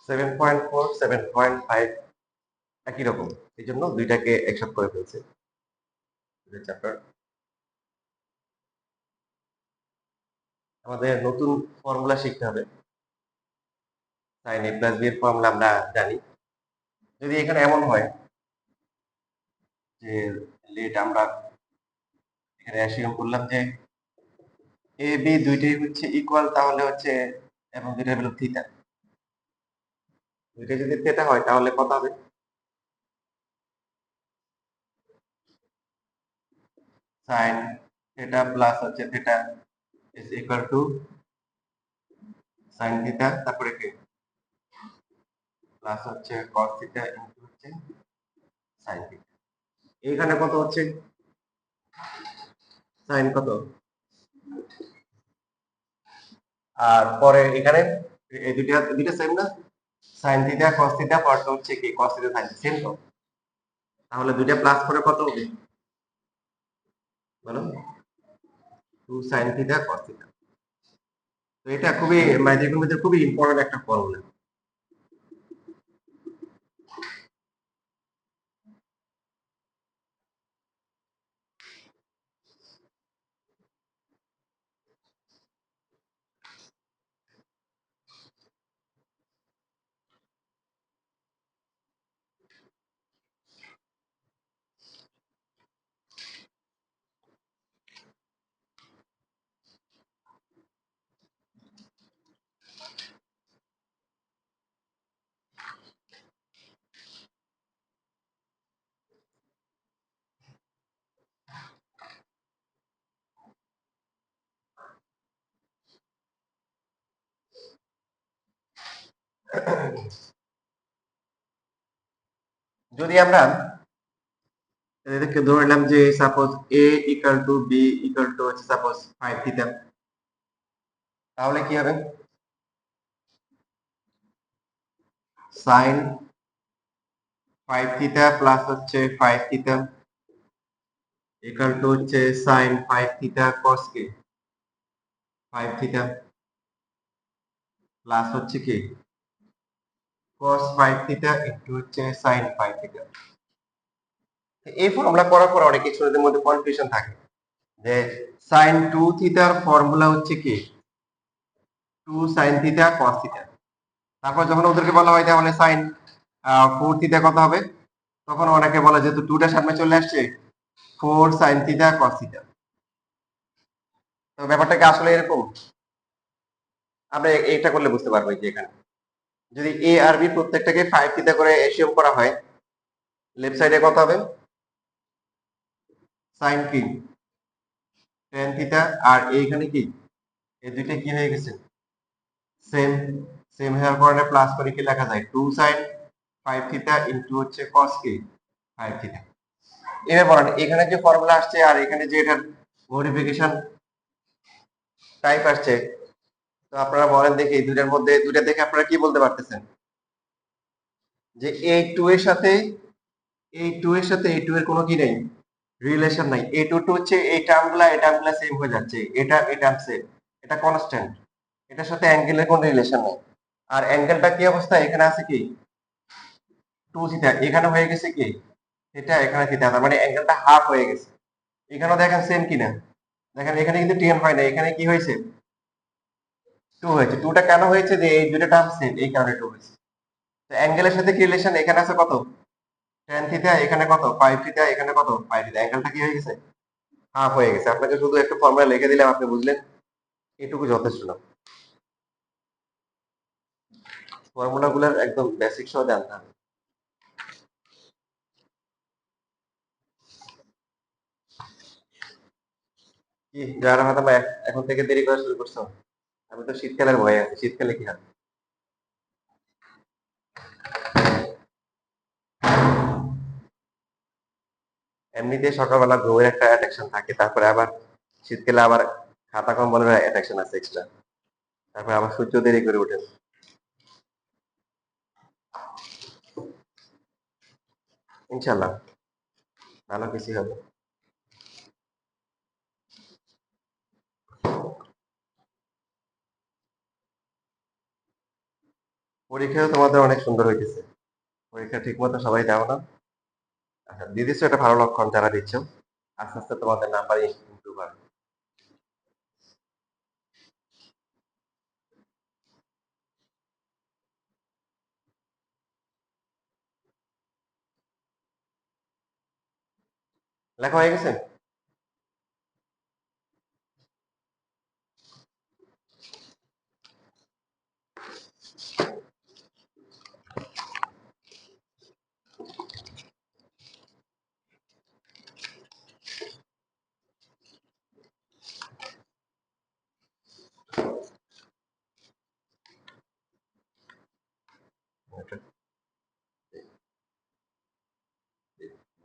7.4 7.5 একই রকম, এই জন্য দুইটাকে একসাথে করে ফেলছে চ্যাপ্টার। আমাদের নতুন ফর্মুলা শিখতে হবে। sin a প্লাস বি এর ফর্মুলা আমরা জানি। যদি এখানে এমন হয় যে লেট আমরা এখানে অ্যাসিউম করলাম যে এ বি দুইটাই হচ্ছে ইকুয়াল, তাহলে হচ্ছে এবং দুইটা হলো থিটা, দুইটা যদি থিটা হয় তাহলে কত হবে? sin থিটা প্লাস হচ্ছে theta is equal to sin theta, তারপরে কি প্লাস হচ্ছে cos থিটা ইনটু হচ্ছে sin থিটা। এইখানে কত হচ্ছে? sin কত? আর পরে এখানে এই দুইটা দুইটা সেম না? sin থিটা cos থিটা, পরটা হচ্ছে কি cos থিটা sin সেম তো, তাহলে দুইটা প্লাস করে কত হবে বলো? 2 sin থিটা cos থিটা। তো এটা খুবই ম্যাথের মধ্যে খুবই ইম্পর্টেন্ট একটা ফর্মুলা। যদি আমরা এদেরকে ধরে নিলাম যে suppose a equal to b equal to হচ্ছে সাপোজ 5 থিটা, তাহলে কি হবে? sin 5 থিটা প্লাস হচ্ছে 5 থিটা ইকুয়াল টু হচ্ছে sin 5 থিটা cos কি 5 থিটা প্লাস হচ্ছে কি cos 5 থিটা ইনটু হচ্ছে sin 5 থিটা। এই ফর্মুলা করার পর অনেক কিছুদের মধ্যে কনফিউশন থাকে যে sin 2 থিটার ফর্মুলা হচ্ছে কি 2 sin থিটা cos থিটা, তারপর যখন ওদেরকে বলা হয় তাহলে sin 4 থিটা কত হবে, তখন অনেকে বলে যেহেতু 2টা সামনে চলে আসছে 4 sin থিটা cos থিটা। তো ব্যাপারটা কি আসলে এরকম? আমরা এটা করলে বুঝতে পারবো যে এখানে যদি a আর b প্রত্যেকটাকে 5 থিটা করে এসিউম করা হয়, লেফট সাইডে কত হবে? sin কি 10 থিটা, আর এইখানে কি এই দুইটা কি হয়ে গেছে সেম, সেম হওয়ার কারণে প্লাস করে কি লেখা যায় 2 sin 5 থিটা ইনটু হচ্ছে cos কি 5 থিটা। এবার বলেন এখানে যে ফর্মুলা আসছে আর এখানে যে এটার মডিফিকেশন টাইপ আসছে, তো আপনারা বলেন দেখি এই দুইটার মধ্যে দুইটা দেখে আপনারা কি বলতে পারতেছেন যে এই 2 এর সাথে এই 2 এর সাথে এই 2 এর কোনো কি নেই, রিলেশন নাই। এই 2 টু হচ্ছে এই টার্মগুলা সেম হয়ে যাচ্ছে, এটা এটা সেম, এটা কনস্ট্যান্ট, এটার সাথে অ্যাঙ্গেলের কোনো রিলেশন নাই। আর অ্যাঙ্গেলটা কি অবস্থা, এখানে আছে কি 2 থিটা, এখানে হয়ে গেছে কি থিটা, এখানে থিটা, তার মানে অ্যাঙ্গেলটা হাফ হয়ে গেছে। এখানেও দেখেন সেম কিনা, দেখেন এখানে কিন্তু 10 হয় না, এখানে কি হয়েছে 2 হয়েছে। 2টা কেন হয়েছে, যে এই দুটো টার্ম সেম, এই কারণে 2 হয়েছে। তো অ্যাঙ্গেলের সাথে কি রিলেশন, এখানে আছে কত tan থিটা, এখানে কত 5 থিটা, এখানে কত 5 থিটা, অ্যাঙ্গেলটা কি হয়ে গেছে হাফ হয়ে গেছে। আপনাকে শুধু একটা ফর্মুলা লিখে দিলাম, আপনি বুঝলেন, এটুকু যথেষ্ট না। ফর্মুলা গুলার একদম বেসিক সহ জানতে হবে। কি যারা হয়তো বা এখন থেকে দেরি করা শুরু করছো? আমি তো শীতকালের ভয়ে আছি, শীতকালে কি হবে? এমনিতে সকালবেলা ঘুমের একটা অ্যাট্রাকশন থাকে, তারপরে আবার শীতকালে আবার খাতা কম্বলের অ্যাট্রাকশন আছে এক্সট্রা, তারপরে আবার সূর্য দেরি করে ওঠে। ইনশাল্লাহ ভালো কিছু হবে। পরীক্ষা তোমাদের অনেক সুন্দর হইতেছে। পরীক্ষা ঠিক মতো সবাই দাও না? আচ্ছা, দিয়ে দিচ্ছ, এটা ভালো লক্ষণ যারা দিচ্ছ। আস্তে আস্তে তোমাদের নাম্বার ইমপ্রুভ হবে। লেখা হয়ে গেছে? এটা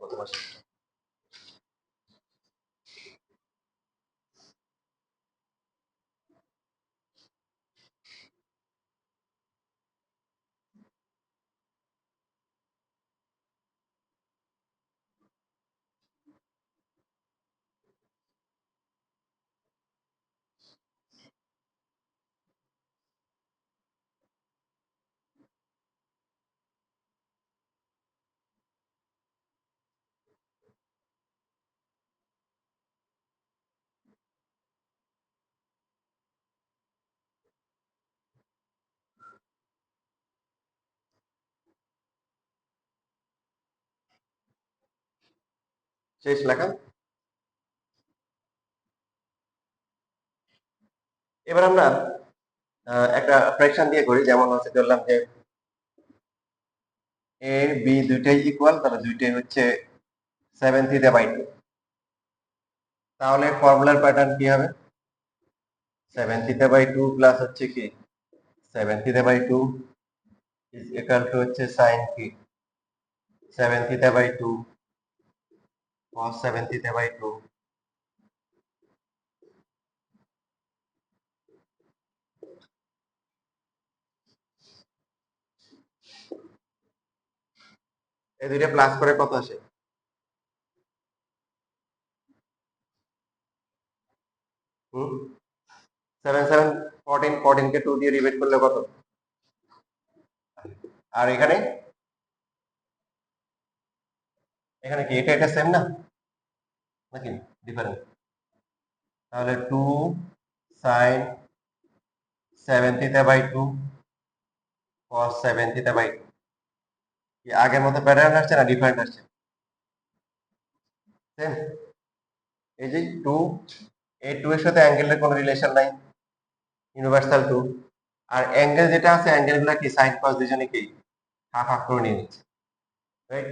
গত মাসে শেষ লেখা। এবার আমরা একটা ফ্র্যাকশন দিয়ে করি, যেমন হচ্ছে ধরলাম যে এ বি দুইটাই ইকুয়াল, তাহলে দুইটাই হচ্ছে 7 থিটা/2। তাহলে ফর্মুলার প্যাটার্ন কি হবে? 7 থিটা/2 প্লাস হচ্ছে কি 7 থিটা/2 ইজ ইকুয়াল টু হচ্ছে সাইন কি 7 থিটা/2 cos 7 থিটা/2। এই দুইটা প্লাস করে কত আসে? 7 7 14, 14 কে 2 দিয়ে ডিভাইড করলে কত? আর এখানে এখানে কি এটা এটা সেম না, নাকি ডিফারেন্ট? তাহলে 2 সাইন 7 থিটা/2 cos 7 থিটা/2 কি আগের মতো প্যাটার্ন আসছে না ডিফারেন্ট আসছে? সেম। এই যে 2, এই 2 এর সাথে অ্যাঙ্গেলের কোনো রিলেশন নাই, ইউনিভার্সাল 2। আর অ্যাঙ্গেল যেটা আছে, অ্যাঙ্গেলগুলো কি সাইন কস দুজনে কি হাফ হাফ করে নিয়ে নিচ্ছে, রাইট?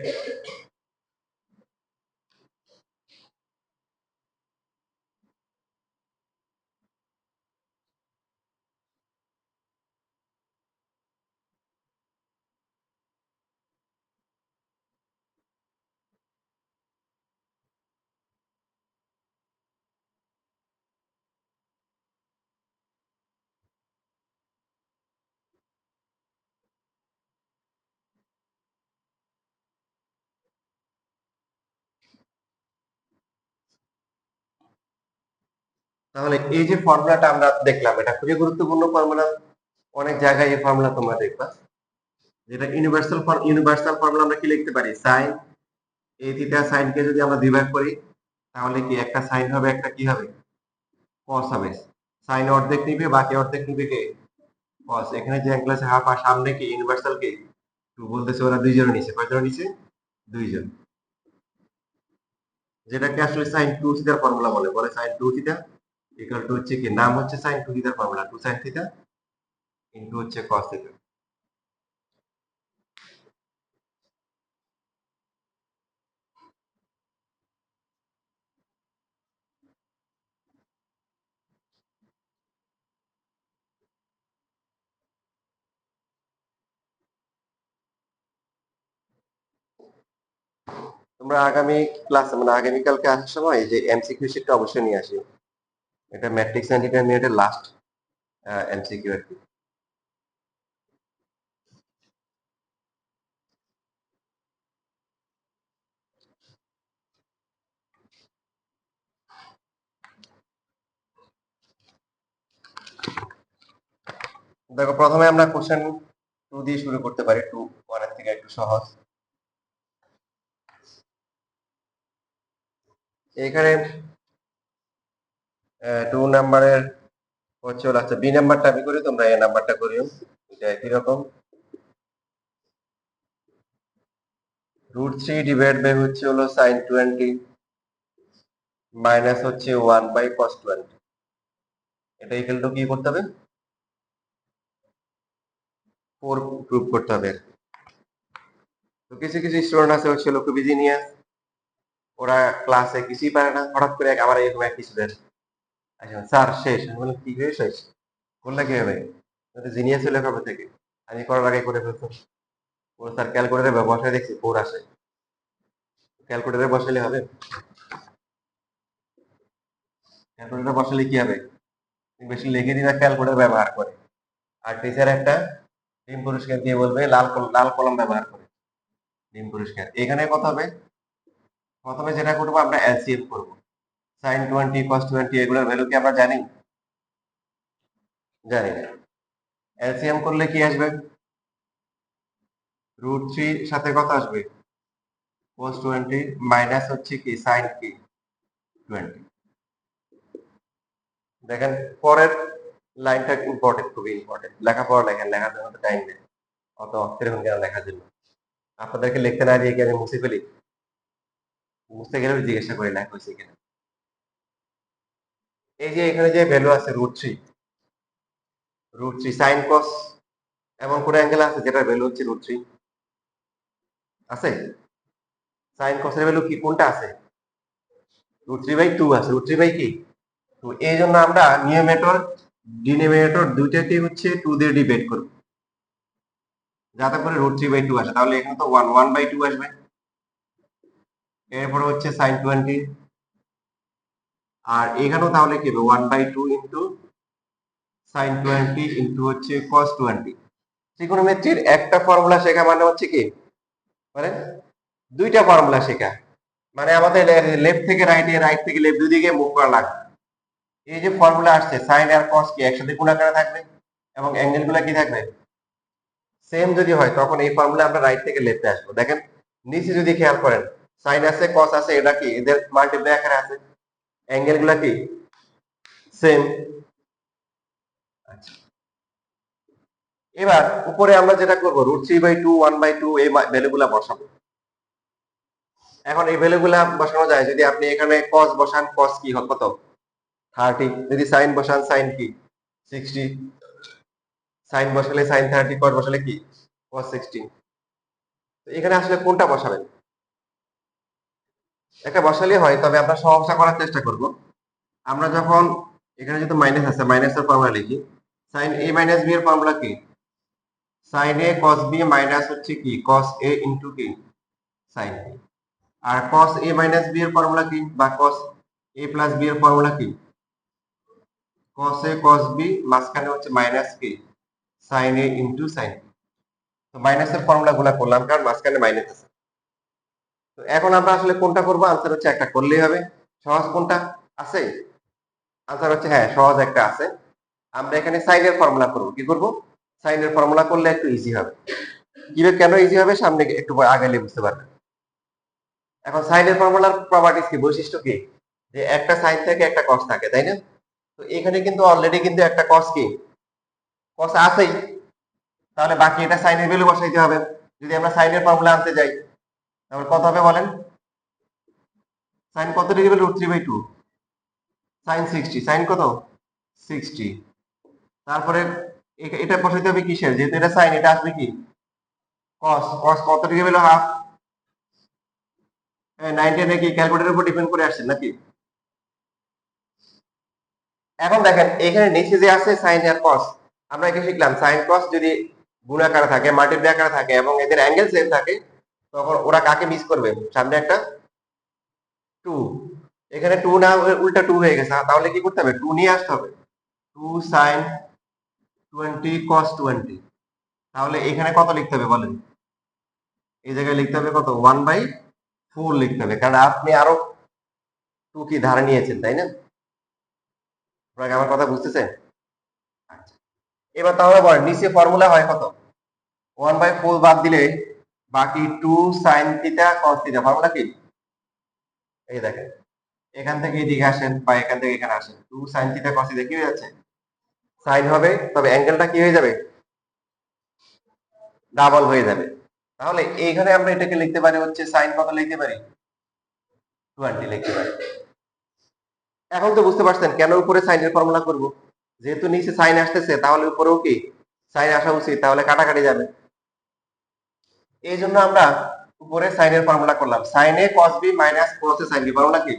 তাহলে এই যে ফর্মুলাটা আমরা দেখলাম, এটা খুবই গুরুত্বপূর্ণ ফর্মুলা। অনেক জায়গায় এই ফর্মুলা তোমরা দেখবা, যেটা ইউনিভার্সাল ফর্মুলা। আমরা কি লিখতে পারি? সাইন এ থিটা সাইন কে যদি আমরা দুই ভাগ করি, তাহলে কি একটা সাইন হবে, একটা কি হবে, কস হবে। সাইন অর্ধেক নিবে, বাকি অর্ধেক নিবে কে? কস। এখানে যে অ্যাঙ্গেল আছে হাফ, আর সামনে কি ইউনিভার্সাল কে টু বলতেছে, ওরা দুইজন নিছে। কয়জন নিছে? দুইজন। যেটাকে আসলে সাইন টু থিটার ফর্মুলা বলে, বলে sine two theta equal to হচ্ছে কি, নাম হচ্ছে সাইন টু থিটার formula, two sine theta into হচ্ছে কস থিটা। তোমরা আগামী ক্লাস মানে আগামীকালকে আসার সময় এই যে এমসিকিউ শিটটা অবশ্যই নিয়ে আসি। এটা ম্যাট্রিক্স এন্ড ডিটারমিনেন্টের লাস্ট এমসিকিউ আর কি। দেখো, প্রথমে আমরা কোশ্চেন 2 দিয়ে শুরু করতে পারি, 2 1 এর থেকে একটু সহজ। এখানে 2 নাম্বারের হচ্ছে হলো, আচ্ছা বি নাম্বারটা আমি করি, তোমরা এ নাম্বারটা করিও, এটা একই রকম। √3 ডিভাইড বাই হচ্ছে হলো sin 20 মাইনাস হচ্ছে 1 বাই cos 20, এটা ইকুয়াল টু কি করতে হবে, 4 প্রুভ করতে হবে। তো কিছু কিছু স্টুডেন্ট আছে হচ্ছে খুব জিনিয়াস, ওরা ক্লাসে কিছুই পারে না, হঠাৎ করে আমার এরকম এক স্টুডেন্ট আচ্ছা স্যার শেষ, আমি বললাম কি হয়ে শেষ, বললে কি হবে, জিনিয়াস হলে কবে থেকে, আমি করার আগে করে ফেলছো। ও স্যার ক্যালকুলেটারে বসায় দেখছি 4 আসে, ক্যালকুলেটারে বসালে হবে, ক্যালকুলেটারে বসালে কি হবে, তুমি বেশি লিখে দিবা ক্যালকুলেটার ব্যবহার করে, আর টিচার একটা ডিম পুরস্কার দিয়ে বলবে লাল কলম ব্যবহার করে ডিম পুরস্কার। এখানে কত হবে, প্রথমে যেটা করবো আমরা এলসিএম করব, sin 20 cos 20 এগুলোর ভ্যালু কি আমরা জানি, জানি না। এলসিএম করলে কি আসবে, √3 সাথে কত আসবে, cos 20 মাইনাস হচ্ছে কি sin কি 20। দেখেন পরের লাইনটা ইম্পর্টেন্ট, খুবই ইম্পর্টেন্ট, লেখাপড়া লেখেন, লেখার জন্য তো টাইম নেই, অত অক্ষর এখন কেন লেখার জন্য, আপনাদেরকে লিখতে না দিয়ে কি আমি মুছে ফেলি, মুছতে গেলেও জিজ্ঞাসা করি লেখা হয়েছে কিনা। এই যে এখানে যে ভ্যালু আছে √3 sin cos, এমন কোন অ্যাঙ্গেল আছে যেটার ভ্যালু হচ্ছে √3 আছে, sin cos এর ভ্যালু কি কোনটা আছে, √3/2 আছে, √3 বাই কি, তো এই জন্য আমরা নিউমেটর ডিনোমিনেটর দুইটাকে হচ্ছে 2 দিয়ে ডিভাইড করব, যাতে করে √3/2 আসে, তাহলে এখানে তো 1/2 আসবে। এরপর হচ্ছে sin 20, আর এখানেও তাহলে কি হবে 1/2 ইন্টু sin 20 ইন্টু হচ্ছে cos 20। ত্রিকোণমিতির একটা ফর্মুলা শেখা মানে হচ্ছে কি, মানে দুইটা ফর্মুলা শেখা, মানে আমাদের লেফট থেকে রাইটে, রাইট থেকে লেফট দুই দিকে মুভ করা লাগবে। এই যে ফর্মুলা আসছে সাইন আর কস কি একসাথে গুণ আকারে থাকবে, এবং অ্যাঙ্গেল গুলা কি থাকবে, সেম যদি হয় তখন এই ফর্মুলা আমরা রাইট থেকে লেফটে আসবো। দেখেন নিচে যদি খেয়াল করেন সাইন আছে কস আছে, এটা কি এদের মাল্টিপ্লাই আকারে আছে, অ্যাঙ্গেল গুলা কি সেম। আচ্ছা এবার উপরে আমরা যেটা করবো √3/2 1/2 এই ভ্যালুগুলা বসাবো। এখন এই ভ্যালুগুলা বসানো যায়, যদি আপনি এখানে cos বসান, cos কি হবে কত 30, যদি sin বসান sin কি 60, sin বসালে sin 30, cos বসালে কি cos 60। তো এখানে আসলে কোনটা বসাবেন, একটা বসালে হয়, তবে আমরা সহজটা করার চেষ্টা করব। আমরা যখন এখানে যেহেতু মাইনাস আছে, মাইনাসের ফর্মুলা লিখি, sin a মাইনাস b এর ফর্মুলা কি, sin a cos b minus হচ্ছে কি cos a ইনটু কি sin b, আর cos a মাইনাস b এর ফর্মুলা কি, বা cos a প্লাস b এর ফর্মুলা কি, cos a cos b মাঝখানে হচ্ছে মাইনাস কি sin a into sin b। তো মাইনাসের ফর্মুলা গুলা করলাম কারণ মাঝখানে মাইনাস আছে। তো এখন আমরা আসলে কোনটা করব, আনসার হচ্ছে একটা করলেই হবে। সহজ কোনটা আছে, আনসার হচ্ছে হ্যাঁ সহজ একটা আছে, আমরা এখানে সাইনের ফর্মুলা করব। কি করব, সাইনের ফর্মুলা করলে একটু ইজি হবে। কিভাবে কেন ইজি হবে সামনে একটু আগালে বুঝতে পারবেন। এখন সাইনের ফর্মুলার প্রপার্টিস কি, বৈশিষ্ট্য কি, যে একটা সাইন থাকে একটা কস থাকে, তাই না। তো এখানে কিন্তু অলরেডি কিন্তু একটা কস কি কস আছেই, তাহলে বাকি এটা সাইনের ভ্যালু বসাইতে হবে। যদি আমরা সাইনের ফর্মুলা আনতে যাই তাহলে কত হবে বলেন, সাইন কত ডিগ্রি বলে √3/2, সাইন 60, সাইন কত 60, তারপরে এটা বসাইতে হবে কিসের, যেহেতু এটা সাইন, এটা আসবে কি কস, কস কত ডিগ্রি হলো হাফ, 90 নাকি ক্যালকুলেটরের উপর ডিপেন্ড করে আসছে নাকি। এখন দেখেন এখানে নিচে যে আছে সাইন আর কস, আমরা এখানে শিখলাম সাইন কস যদি গুণাকারে থাকে, মাল্টিপ্লাই আকারে থাকে এবং এদের অ্যাঙ্গেল সেম থাকে, তখন ওরা কাকে মিস করবে, সামনে একটা 2, এখানে 2 না উল্টা 2 হয়ে গেছে, তাহলে কি করতে হবে 2 নিয়ে আসতে হবে, 2 sin 20 cos 20। তাহলে এখানে কত লিখতে হবে বলেন, এই জায়গায় লিখতে হবে কত 1/4 লিখতে হবে, কারণ আপনি আরো 2 কি ধারে নিয়েছেন, তাই না। আপনাকে আমার কথা বুঝতেছেন। আচ্ছা, এবার তাহলে বলেন নিচে ফর্মুলা হয় কত, 1/4 বাদ দিলে বাকি 2 sin theta cos theta. Formula কি? এই দেখেন, এখান থেকে এদিকে আসেন বা এখান থেকে এখানে আসেন, 2 sin থিটা cos থিটা কি হয়ে যাচ্ছে? সাইন হবে, তবে অ্যাঙ্গেলটা কি হয়ে যাবে? ডাবল হয়ে যাবে। তাহলে এইখানে আমরা এটাকে লিখতে পারি হচ্ছে সাইন কত লিখতে পারি? 20 লিখতে পারি। এখন তো বুঝতে পারছেন কেন উপরে সাইনের ফর্মুলা করব। যেহেতু নিচে সাইন আসতেছে তাহলে উপরেও কি সাইন আসা উচিত, তাহলে কাটাকাটি যাবে। এই জন্য আমরা উপরে সাইনের ফর্মুলা করলাম, সাইন এ cos b মাইনাস cos এ sin b। ফর্মুলা কি?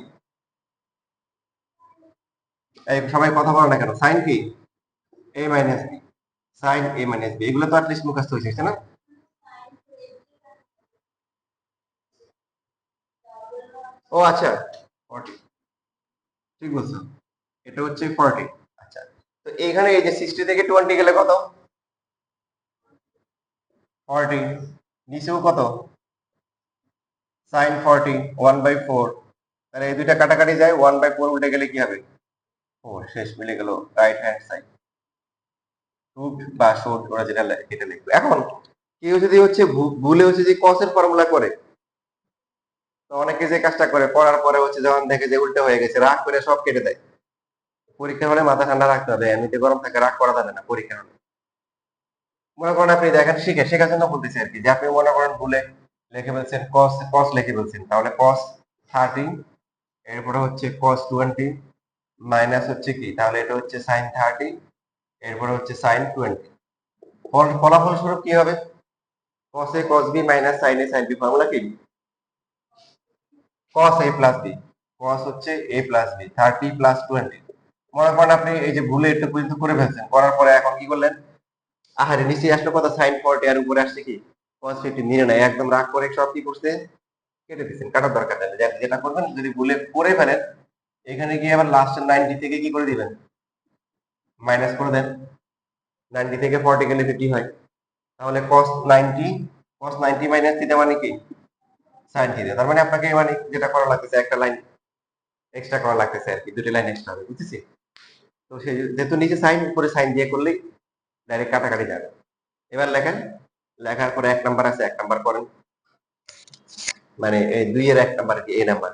এই সবাই কথা বলো না কেন, সাইন কি? a minus b, sine a minus b। এগুলো তো অ্যাটলিস্ট মুখস্থ হয়েছে, তাই না? ও আচ্ছা, 40, ঠিক বলছো, এটা হচ্ছে 40। আচ্ছা, তো এইখানে এই যে 60 থেকে 20 গেলে কত? 40। নিচেও কত? sin 40, 1/4। তাহলে এই দুইটা কাটাকাটি যায়, 1/4 উল্টে গেলে কি হবে? 4। শেষ, মিলে গেল রাইট হ্যান্ড সাইড। রুট বা শোট ওরা যেটা এটা লিখবে। এখন কেউ যদি হচ্ছে ভুলে হচ্ছে যে cos এর ফর্মুলা করে, তো অনেকে যে কাজটা করে করার পরে হচ্ছে যখন দেখে যে উল্টো হয়ে গেছে, রাগ করে সব কেটে দেয়। পরীক্ষা হলে মাথা ঠান্ডা রাখতে হবে, এমনিতে গরম থাকে, রাগ করা যাবে না পরীক্ষা হলে। মনে করেন আপনি দেখেন শেখার জন্য বলতেছি আর কি, যে আপনি মনে করেন ভুলে লিখে ফেলছেন cos, লিখে ফেলছেন, তাহলে cos 30, এরপরে হচ্ছে cos 20 মাইনাস হচ্ছে কি, তাহলে এটা হচ্ছে sin 30, এরপরে হচ্ছে sin 20। ফলাফল স্বরূপ কি হবে? cos a cos b minus sin a sin b। Formula কি? cos a plus b। cos হচ্ছে a প্লাস b, 30 প্লাস 20। মনে করেন আপনি এই যে ভুলে এটা পর্যন্ত করে ফেলছেন, করার পরে এখন কি করলেন? আহারে, নিচে আসলো কত? sin 40, আর উপরে আসছে কি? cos 50। নিয়ে নাই, একদম রাগ করে সব কি করছে? কেটে দিচ্ছেন। কাটার দরকার নেই। যেটা করবেন, যদি ভুলে করে ফেলেন, এখানে গিয়ে আবার লাস্টের 90 থেকে কি করে দিবেন? মাইনাস করে দেন। 90 থেকে 40 গেলে 50 হয়। তাহলে cos 90, cos 90 মাইনাস থিটা মানে কি? sin theta. তার মানে আপনাকে মানে যেটা করা লাগতেছে, একটা লাইন এক্সট্রা করা লাগতেছে আর কি, দুটি লাইন এক্সট্রা হবে, বুঝতেছি। তো সেই যেহেতু নিচে সাইন, উপরে সাইন দিয়ে করলেই ডাইরেক্ট কাটাকাটি যাবে। এবার লেখেন, লেখার পরে 1 নাম্বার আছে, 1 নাম্বার করেন। মানে এই 2 এর 1 নাম্বার কি? এ নাম্বার।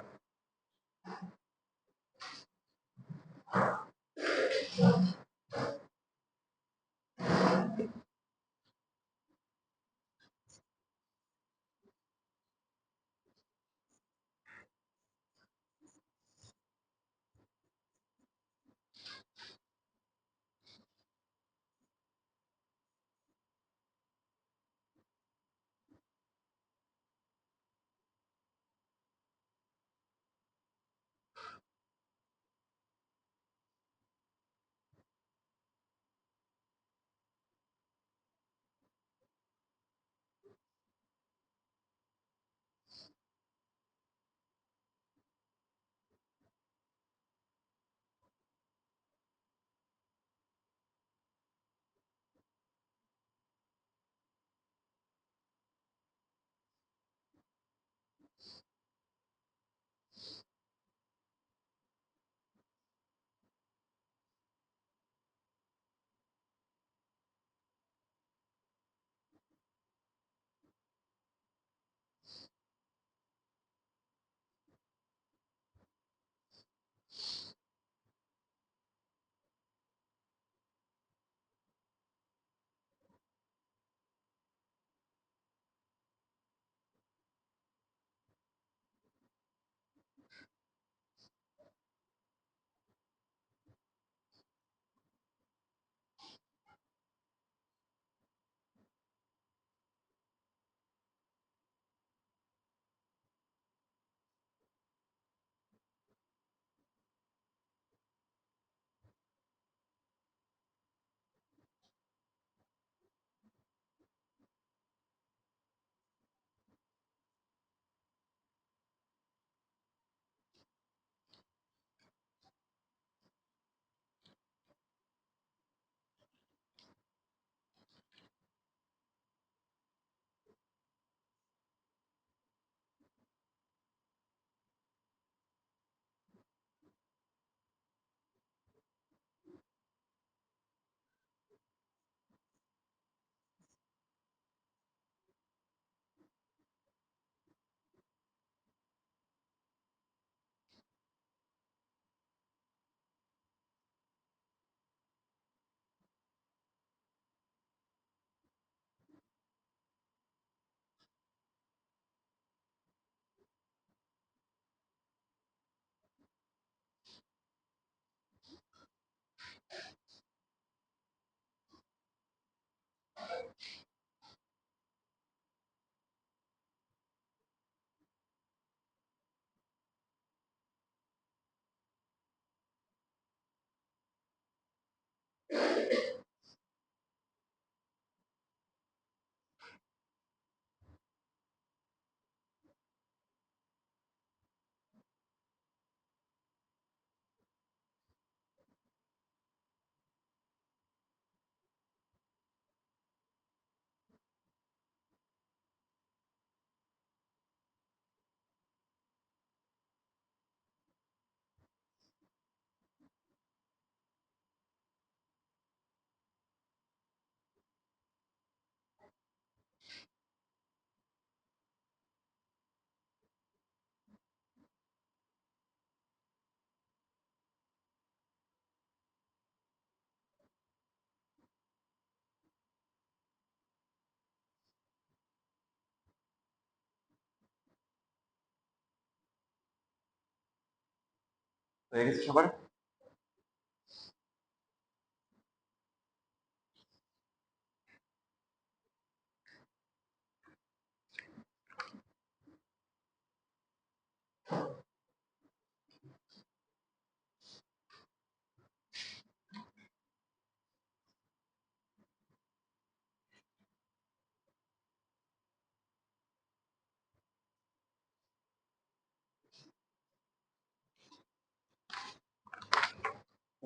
হয়ে গেছে সবার?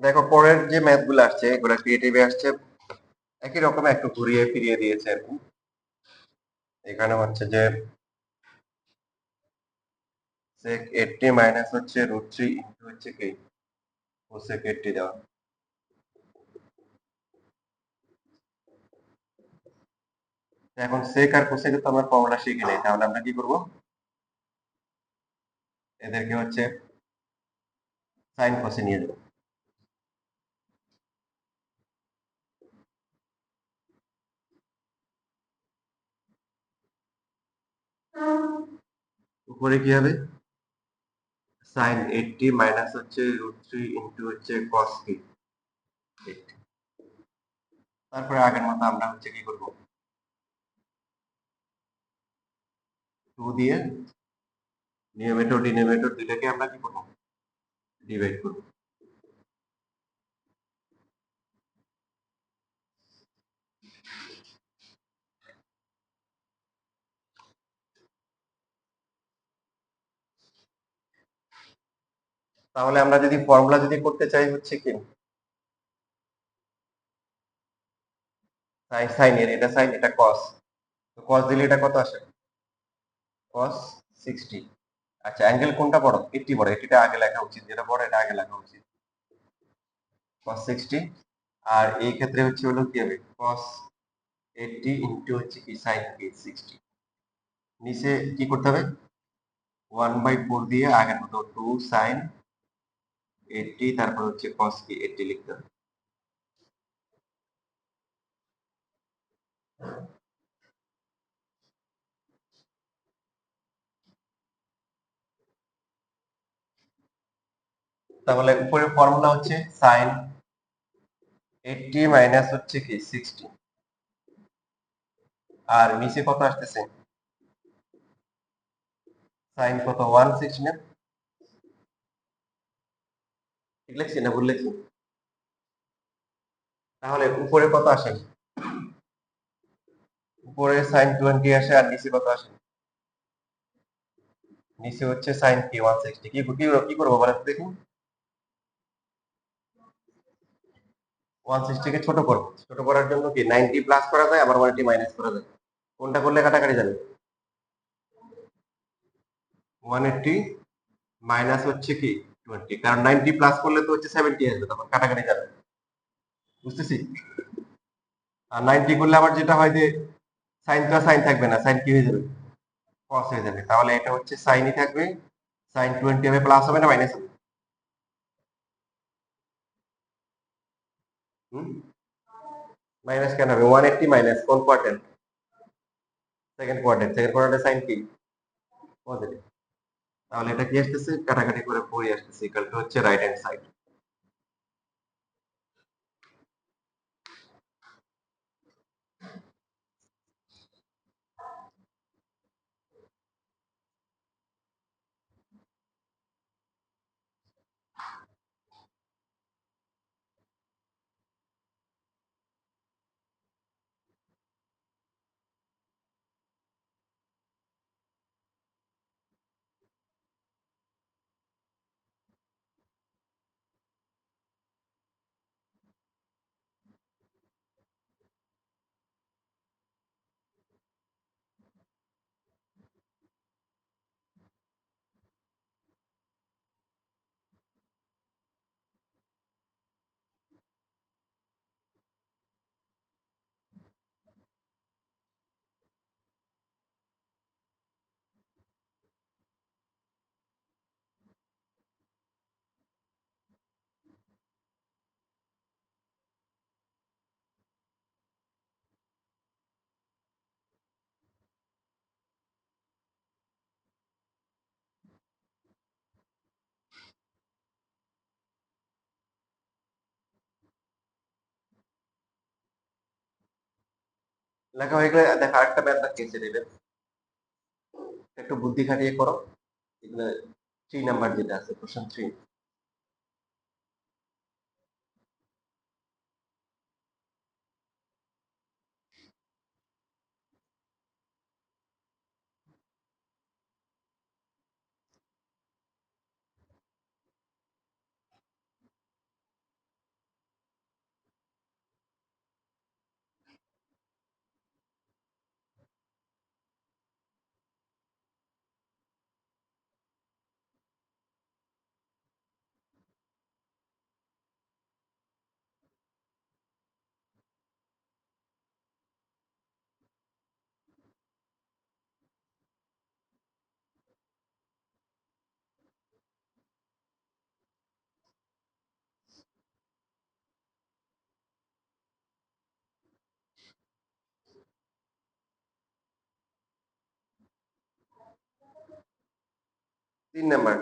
দেখো পরের যে ম্যাথ গুলো আসছে এগুলো ক্রিয়েটিভে আসছে, একই রকম একটু ঘুরিয়ে ফিরিয়ে দিয়েছে আর কি। এখানে হচ্ছে যে sec 80 মাইনাস হচ্ছে √3 ইন্টু হচ্ছে কি cosec 80 দেওয়া। এখন sec আর cosec তো আমরা ফর্মুলা শিখি নাই, তাহলে আমরা কি করব, এদেরকে হচ্ছে sin cos নিয়ে যাব। উপরে কি হবে, sin 80 মাইনাস হচ্ছে √3 ইন্টু হচ্ছে cos কি 80। তারপরে আগের মতো আমরা হচ্ছে কি করব, 2 দিয়ে নিউমেটর ডিনোমিনেটর দুইটাকে আমরা কি করব, ডিভাইড করব। তাহলে আমরা যদি ফর্মুলা যদি করতে চাই হচ্ছে কি সাইন, সাইন এর এটা সাইন এটা কস, তো কস দিলে এটা কত আসে, কস 60। আচ্ছা অ্যাঙ্গেল কোনটা বড়, 80 বড়, এটিটা আগে লেখা উচিত, যেটা বড় এটা আগে লেখা উচিত, cos 60। আর এই ক্ষেত্রে হচ্ছে হলো কি হবে, cos 80 ইনটু হচ্ছে কি sin কি 60। নিচে কি করতে হবে, 1/4 দিয়ে আগের মতো 2 sin 80, তারপর হচ্ছে cos কি 80 লিখতে হবে। তাহলে উপরে ফর্মুলা হচ্ছে sin 80 মাইনাস হচ্ছে কি 60, আর নিচে কত আসতেছে, sin কত 160 না, ঠিক লিখছি না ভুল লিখছি, তাহলে উপরে কত আসে, উপরে sin 20 আসে, আর নিচে কত আসে, নিচে হচ্ছে sin কি 160। কি করবো বলেন তো দেখি, 160 কে ছোট করবো, ছোট করার জন্য কি 90 প্লাস করা যায়, আবার 180 মাইনাস করা যায়, কোনটা করলে কাটাকাটি যাবে, 180 মাইনাস হচ্ছে কি 20, কারণ 90 প্লাস করলে তো হচ্ছে 70 আসবে, তখন কাটাকাটি যাবে, বুঝতেছি। আর 90 করলে আবার যেটা হয় যে সাইন তো সাইন থাকবে না, সাইন কি হয়ে যাবে, কস হয়ে যাবে, তাহলে এটা হচ্ছে সাইনই থাকবে, সাইন 20 হবে, প্লাস হবে না মাইনাস হবে, হুম, মাইনাস কেন হবে, 180 মাইনাস কোন কোয়াড্রেন্ট, সেকেন্ড কোয়াড্রেন্ট, সেকেন্ড কোয়াড্রেন্টে সাইন কি পজিটিভ, তাহলে এটা কি আসতেছে, কাটাকাটি করে 4 আসতেছে, ইকুয়াল টু হচ্ছে রাইট হ্যান্ড সাইড। লেখা হয়ে গেলে দেখো আরেকটা ম্যাথ কেসে দেবে, একটু বুদ্ধি খাটিয়ে করো। এখানে 3 নাম্বার যেটা আছে, কোশ্চেন 3। 3 নাম্বার।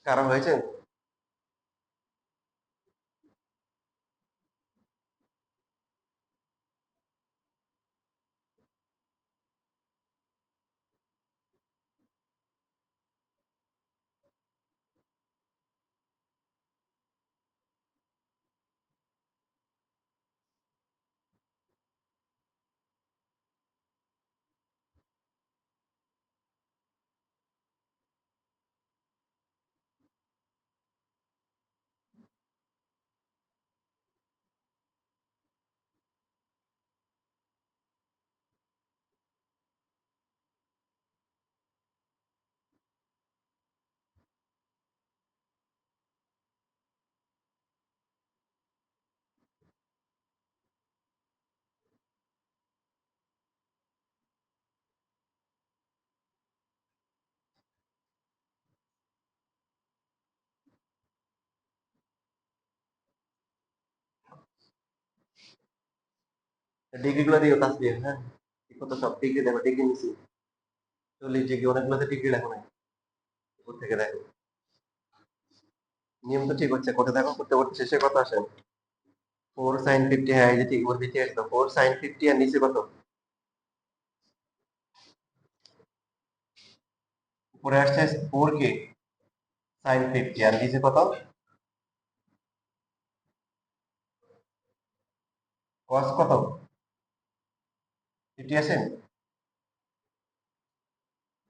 কারো হয়েছে? ডিগ্রি গুলো দিও কাজ দিয়ে, হ্যাঁ। ঠিক মতো সব ডিগ্রি দেখো, ডিগ্রি নিছি 40 ডিগ্রি, অনেকগুলোতে ডিগ্রি লেখো নাই। উপর থেকে দেখো নিয়ম তো ঠিক হচ্ছে, করতে দেখো, করতে করতে শেষে কত আসে? 4 sin 50, হ্যাঁ এই যে ঠিক ওর ভিতরে আসতো 4 sin 50, আর নিচে কত? উপরে আসছে 4 k sin 50, আর নিচে কত? cos কত? 50 আসে?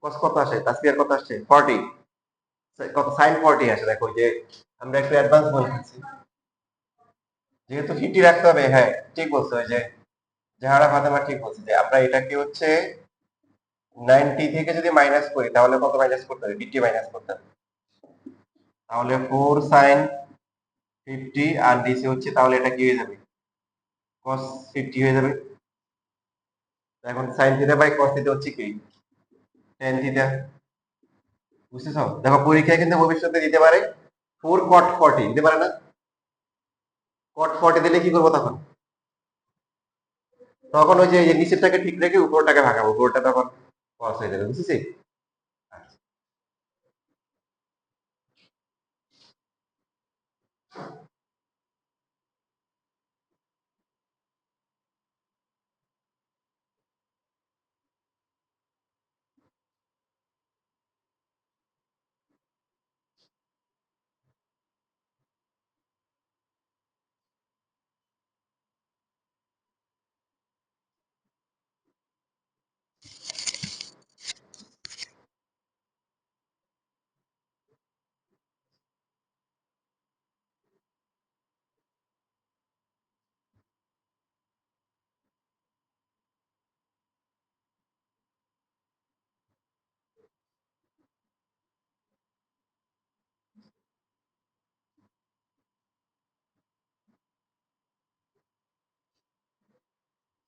cos কত আসে? তাসফিয়ার কত আসছে? 40। কত sin 40 আসে, দেখো ওই যে আমরা একটু অ্যাডভান্স বলে ফেলছি। যেহেতু 50 রাখতে হবে, হ্যাঁ ঠিক বলছো, ওই যে জাহারা ফাতেমা ঠিক বলছে যে আমরা এটাকে হচ্ছে 90 থেকে যদি মাইনাস করি তাহলে কত মাইনাস করতে হবে? 50 মাইনাস করতে হবে। তাহলে 4 sin 50 আর নিচে হচ্ছে, তাহলে এটা কি হয়ে যাবে? cos 50 হয়ে যাবে। এখন sin theta by cos theta হচ্ছে কি? tan theta. বুঝতেছো? দেখো পরীক্ষায় কিন্তু ভবিষ্যতে দিতে পারে 4 cot 40 দিতে পারে না? cot 40 দিলে কি করবো তখন? তখন ওই যে নিচেরটাকে ঠিক রেখে উপরটাকে ভাগাবো, উপরটা তখন cos হয়ে যাবে। বুঝেছিস? আচ্ছা।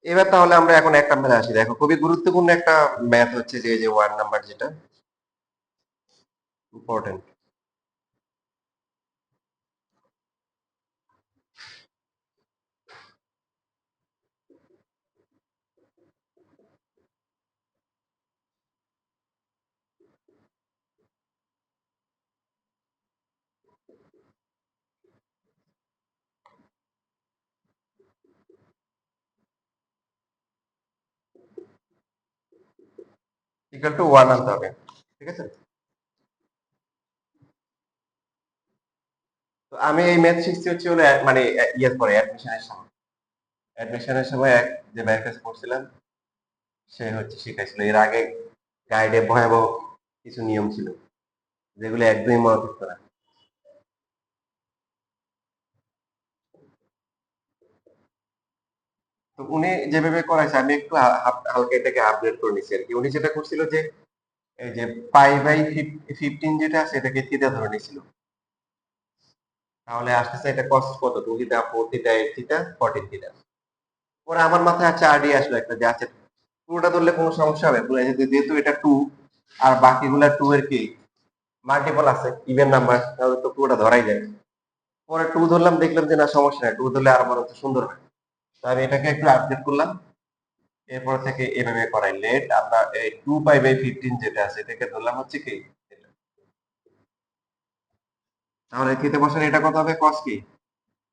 এবার তাহলে আমরা এখন 1 নম্বরে আসি। দেখো খুবই গুরুত্বপূর্ণ একটা ম্যাথ হচ্ছে যে এই যে 1 নাম্বার, যেটা ইম্পর্টেন্ট। ইকুয়াল টু 1 আনতে হবে। ঠিক আছে? তো আমি এই ম্যাথ শিখছি হচ্ছে হলো মানে ইয়ের পরে অ্যাডমিশনের সময়। অ্যাডমিশনের সময় এক যে ভাইয়ের কাছে পড়ছিলাম সে হচ্ছে শিখাইছিল। এর আগে গাইডে ভয়াবহ কিছু নিয়ম ছিল যেগুলো একদমই মনে থাকতো না। তো উনি যেভাবে করাইছে আমি একটু হালকা এটাকে আপডেট করে নিচ্ছি আর কি। উনি যেটা করছিল যে এই যে পাই বাই 15 যেটা আছে এটাকে থিটা ধরে নিয়েছিল। তাহলে আসতেছে এটা কষ্ট কত? 2 থিটা 4 থিটা 8 থিটা 14 থিটা। পরে আমার মাথায় আচ্ছা আইডিয়া আসলো একটা যে আচ্ছা টুটা ধরলে কোনো সমস্যা হবে? যেহেতু এটা 2 আর বাকিগুলা 2 এর কি মাল্টিপল আছে, ইভেন নাম্বার, তাহলে তো 2টা ধরাই যায়। পরে 2 ধরলাম, দেখলাম যে না সমস্যা নাই, 2 ধরলে আর মনে হচ্ছে সুন্দর হয়। তো আমি এটাকে একটু আপডেট করলাম। এরপর থেকে এভাবে করাই লেট আমরা এই 2 পাই বাই 15 যেটা আছে এটাকে ধরলাম হচ্ছে কি এটা। তাহলে থিটা বসালে এটা কত হবে? cos কি?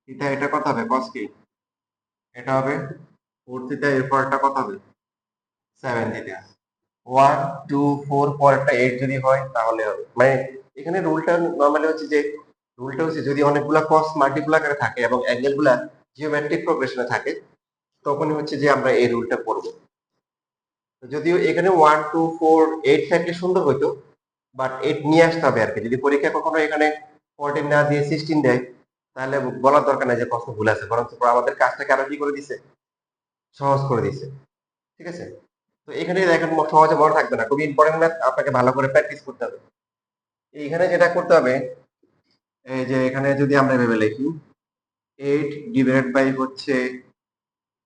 থিটা এটা কত হবে? cos কি? এটা হবে 4 থিটা। এরপরটা কত হবে? 7 থিটা। 1 2 4 পরেরটা 8 যদি হয় তাহলে হবে, মানে এখানে রুলটা নরমালি হচ্ছে যে রুলটা হচ্ছে যদি অনেকগুলা cos মাল্টিপ্লাই করে থাকে এবং অ্যাঙ্গেল গুলা জিওমেট্রিক প্রোগ্রেশনে থাকে তখনই হচ্ছে যে আমরা এই রুলটা করব। যদিও এখানে 1 2 4 8 থাকলে সুন্দর হইতো, বাট 8 নিয়ে আসতে হবে আর কি। যদি পরীক্ষা কখনো এখানে 14 না দিয়ে 16 দেয় তাহলে বলার দরকার নাই যে প্রশ্ন ভুল আছে, বরং আমাদের কাজটাকে আরো কি করে দিছে, সহজ করে দিছে। ঠিক আছে? তো এখানে দেখেন সহজে মনে থাকবে না, খুবই ইম্পর্টেন্ট ম্যাথ, আপনাকে ভালো করে প্র্যাকটিস করতে হবে। এইখানে যেটা করতে হবে এই যে এখানে যদি আমরা ভেবে লিখি 8 ডিভাইডেড বাই হচ্ছে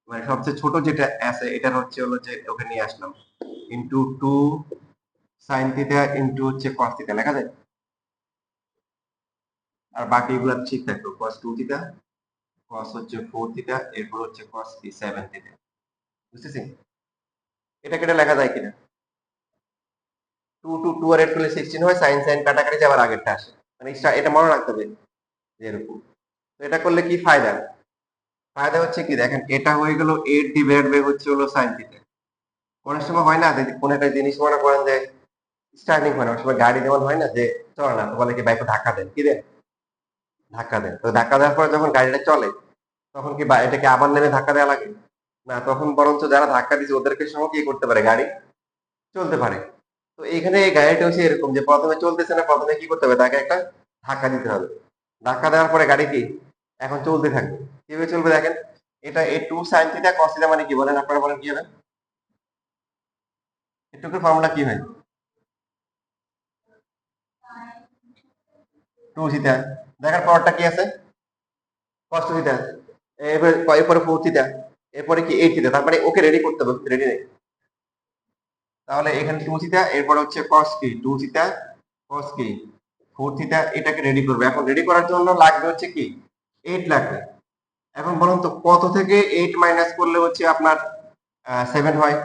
মানে সবচেয়ে ছোট যেটা আছে এটার হচ্ছে হলো যে ওকে নিয়ে আসলাম ইনটু 2 sin থিটা ইনটু হচ্ছে cos থিটা লেখা যায়। আর বাকিগুলো ঠিক থাকলো, cos 2 থিটা, cos হচ্ছে 4 থিটা, এরপর হচ্ছে cos কি 7 থিটা। বুঝতেছি? এটা কেটে লেখা যায় কিনা? 2 2 2 আর 8 করলে 16 হয়, sin sin কাটাকাটি যে আবার আগেরটা আসে, মানে এটা মনে রাখতে হবে যে এরকম। তো এটা করলে কি ফায়দা? ফায়দা হচ্ছে কি দেখেন, এটা হয়ে গেল 8 ডিভাইড বাই হচ্ছে হলো sin থিটা। অনেক সময় হয় না যে কোন একটা জিনিস মনে করেন যে স্টার্টিং হয় না, অনেক সময় গাড়ি যেমন হয় না যে চলে না, তো বলে কি বাইকে ধাক্কা দেন, কি দেন? ধাক্কা দেন। তো ধাক্কা দেওয়ার পরে যখন গাড়িটা চলে তখন কি এটাকে আবার নেমে ধাক্কা দেওয়া লাগে না? তখন বরঞ্চ যারা ধাক্কা দিচ্ছে ওদেরকে সঙ্গে কি করতে পারে, গাড়ি চলতে পারে। তো এখানে এই গাড়িটা হচ্ছে এরকম যে প্রথমে চলতেছে না, প্রথমে কি করতে হবে, তাকে একটা ধাক্কা দিতে হবে। ধাক্কা দেওয়ার পরে গাড়ি কি এখন চলতে থাকবে। কিভাবে চলবে দেখেন, এটা এই 2 sin থিটা cos থিটা মানে কি বলেন, আপনারা বলেন কি হবে? এটুকুর ফর্মুলা কি হয়? 2 থিটা, দেখার পরটা কি আছে? cos থিটা, এরপরে 4 থিটা, এরপরে কি 8 থিটা, তার মানে ওকে রেডি করতে হবে, রেডি নেই। তাহলে এখানে 2 থিটা, এরপরে হচ্ছে cos কি 2 থিটা cos কি 4 থিটা, এটাকে রেডি করবে। এখন রেডি করার জন্য লাগবে হচ্ছে কি 8 লাগবে। এখন বলুন তো কত থেকে 8 মাইনাস করলে হচ্ছে আপনার 7 হয়?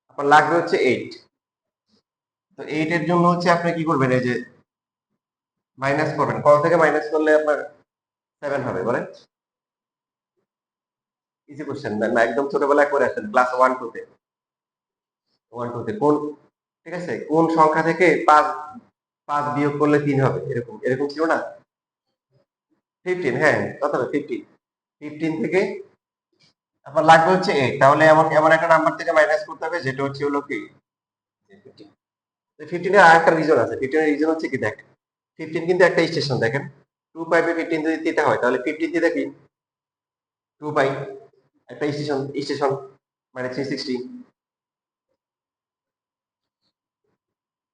আপনার লাগবে হচ্ছে 8। তো 8 এর জন্য হচ্ছে আপনি কি করবেন, এই যে মাইনাস করবেন। কত থেকে মাইনাস করলে আপনার 7 হবে বলেন? ইজি কোশ্চেন না, একদম ছোটবেলায় করে আসেন ক্লাস 1 2 তে। 1 2 তে কোন, ঠিক আছে, কোন সংখ্যা থেকে 5 5 বিয়োগ করলে 3 হবে, এরকম এরকম ছিল না? 15, হ্যাঁ কত হবে 15। 15 থেকে আপনার লাগবে হচ্ছে 8। তাহলে এমন এমন একটা নাম্বার থেকে মাইনাস করতে হবে যেটা হচ্ছে হলো কি 15। 15 এর আরেকটা রিজন আছে। 15 এর রিজন হচ্ছে কি দেখেন, 15 কিন্তু একটা স্টেশন দেখেন। 2 পাই বাই 15 যদি থিটা হয় তাহলে 15 থিটা কি 2 পাই, একটা স্টেশন, স্টেশন মানে 360।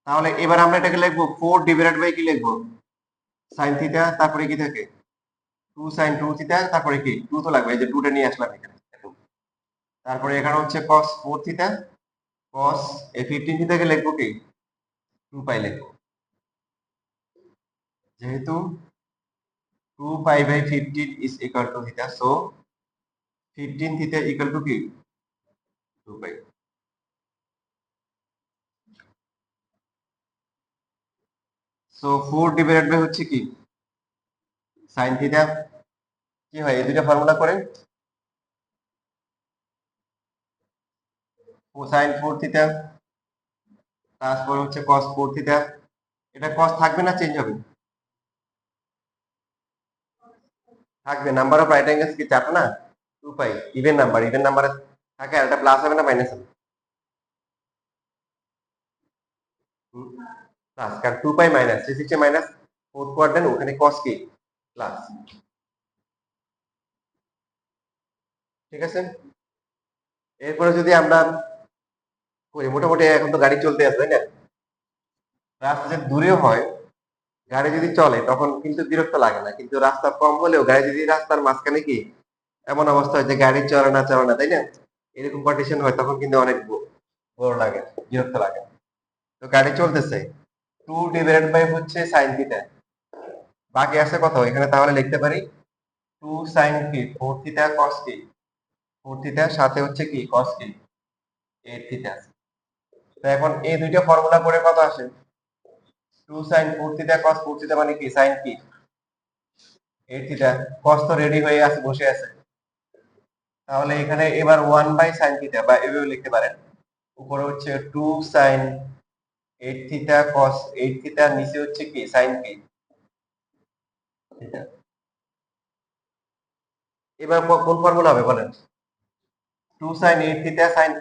তাহলে এবার আমরা এটাকে লিখবো 4 ডিভাইডেড বাই কি লিখবো sin থিটা, তারপরে কি থাকে 2 sin 2 থিটা, তারপরে কি 2 তো লাগবে, এই যে 2 টা নিয়ে আসলাম এখানে। তারপরে এখানে হচ্ছে cos 4 থিটা cos এই 15 থিটাকে লিখবো কি 2 পাই লিখবো, যেহেতু 2 pi by 15 is equal to theta, so 15 theta equal to কি 2 পাই। সো 4 ডিভাইডেড বাই হচ্ছে কি sin থিটা, কি হয় এই দুইটা ফর্মুলা করে sin 4 থিটা, তারপর হচ্ছে cos 4 থিটা। এটা cos থাকবে না চেঞ্জ হবে? থাকবে। নাম্বার অফ রাইট অ্যাঙ্গেলস কি চারটা না, 2 পাই, ইভেন নাম্বার, ইভেন নাম্বারে থাকে। আর এটা প্লাস হবে না মাইনাস হবে? প্লাস, কারণ 2 পাই মাইনাস 360 মাইনাস 4 কোয়াড্রেন্ট, ওখানে cos কি প্লাস। ঠিক আছে, এরপরে যদি আমরা করি, মোটামুটি এখন তো গাড়ি চলতে আছে তাই না, রাস্তা যদি দূরেও হয় গাড়ি যদি চলে তখন কিন্তু বিরক্ত লাগে না, কিন্তু রাস্তা কম হলেও গাড়ি যদি রাস্তার মাঝখানে কি এমন অবস্থা হয় যে গাড়ি চলে না তাই না, এরকম কন্ডিশন হয় তখন কিন্তু অনেক বোর লাগে, বিরক্ত লাগে। তো গাড়ি চলতেছে 2 ডিভাইডেড বাই হচ্ছে sin থিটা, বাকি আছে কত এখানে, তাহলে লিখতে পারি 2 sin কি 4 থিটা cos কি 4 থিটা, সাথে হচ্ছে কি cos কি 8 থিটা। তো এখন এই দুইটা ফর্মুলা করে কত আসে 2 sin 4 থিটা cos 4 থিটা মানে কি sin কি 8 থিটা। cos তো রেডি হয়ে আছে, বসে আছে। তাহলে এখানে এবার 1 বাই sin থিটা বা এভাবে লিখতে পারেন, উপরে হচ্ছে 2 sin 8 থিটা cos 8 থিটা, নিচে হচ্ছে কি sin কি থিটা। এবার কোন ফর্মুলা হবে বলেন? 2 sin 8 theta sin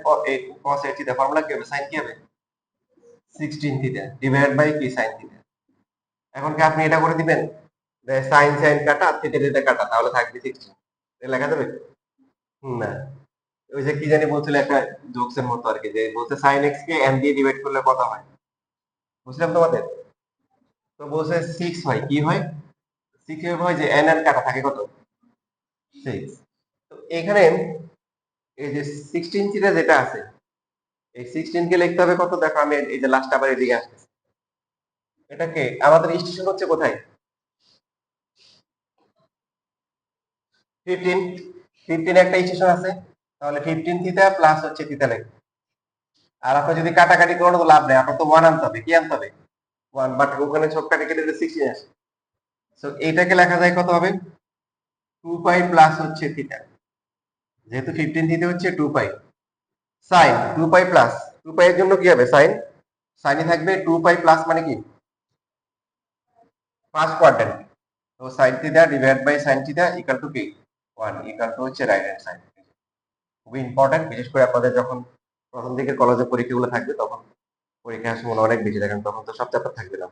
cos 8 theta, formula কি হবে, sin কি হবে 16 থিটা ডিভাইডেড বাই কি sin থিটা। এখন কি আপনি এটা করে দিবেন যে sin sin কাটা থিটা থিটা কাটা, তাহলে থাকবে 16, এটা লেখা যাবে? না, ওই যে কি জানি বলছিল একটা জোকসের মতো আর কি, যে বলছে sin x কে n দিয়ে ডিভাইড করলে কত হয়, বুঝলাম তোমাদের? তো বলছে 6 হয়, কি হয় 6 এর হয় যে n এর কাটা থাকে কত 6। তো এখানে এই যে 16 থিটা যেটা আছে, এই 16 কে লিখতে হবে কত, দেখো আমি এই যে লাস্ট আবার এদিকে আসতেছি, এটাকে আমাদের স্টেশন হচ্ছে কোথায় 15, 15 একটা স্টেশন আছে, তাহলে 15 থিটা প্লাস হচ্ছে থিটা লাগবে। আর আপনি যদি কাটাকাটি করেন তো লাভ নেই, আপনার তো 1 আনতে হবে, কি আনতে হবে 1, বাট ওখানে সব কাটি কেটে 16 আসে। সো এইটাকে লেখা যায় কত হবে 2 পাই প্লাস হচ্ছে থিটা, যেহেতু 15 থিটা হচ্ছে 2 পাই sin 2 পাই প্লাস 2 পাই এর জন্য কি হবে sin, সাইনই থাকবে 2 পাই প্লাস মানে কি ফার্স্ট কোয়াড্রেন্ট, তো sin theta divide by sin theta equal to কি 1, ইকুয়াল টু হচ্ছে রাইট হ্যান্ড সাইড। খুবই ইম্পর্টেন্ট, বিশেষ করে আপনাদের যখন প্রথম দিকের কলেজে পরীক্ষাগুলো থাকবে তখন পরীক্ষার সময় অনেক বেশি দেখেন, তখন তো সব চ্যাপ্টার থাকবে না।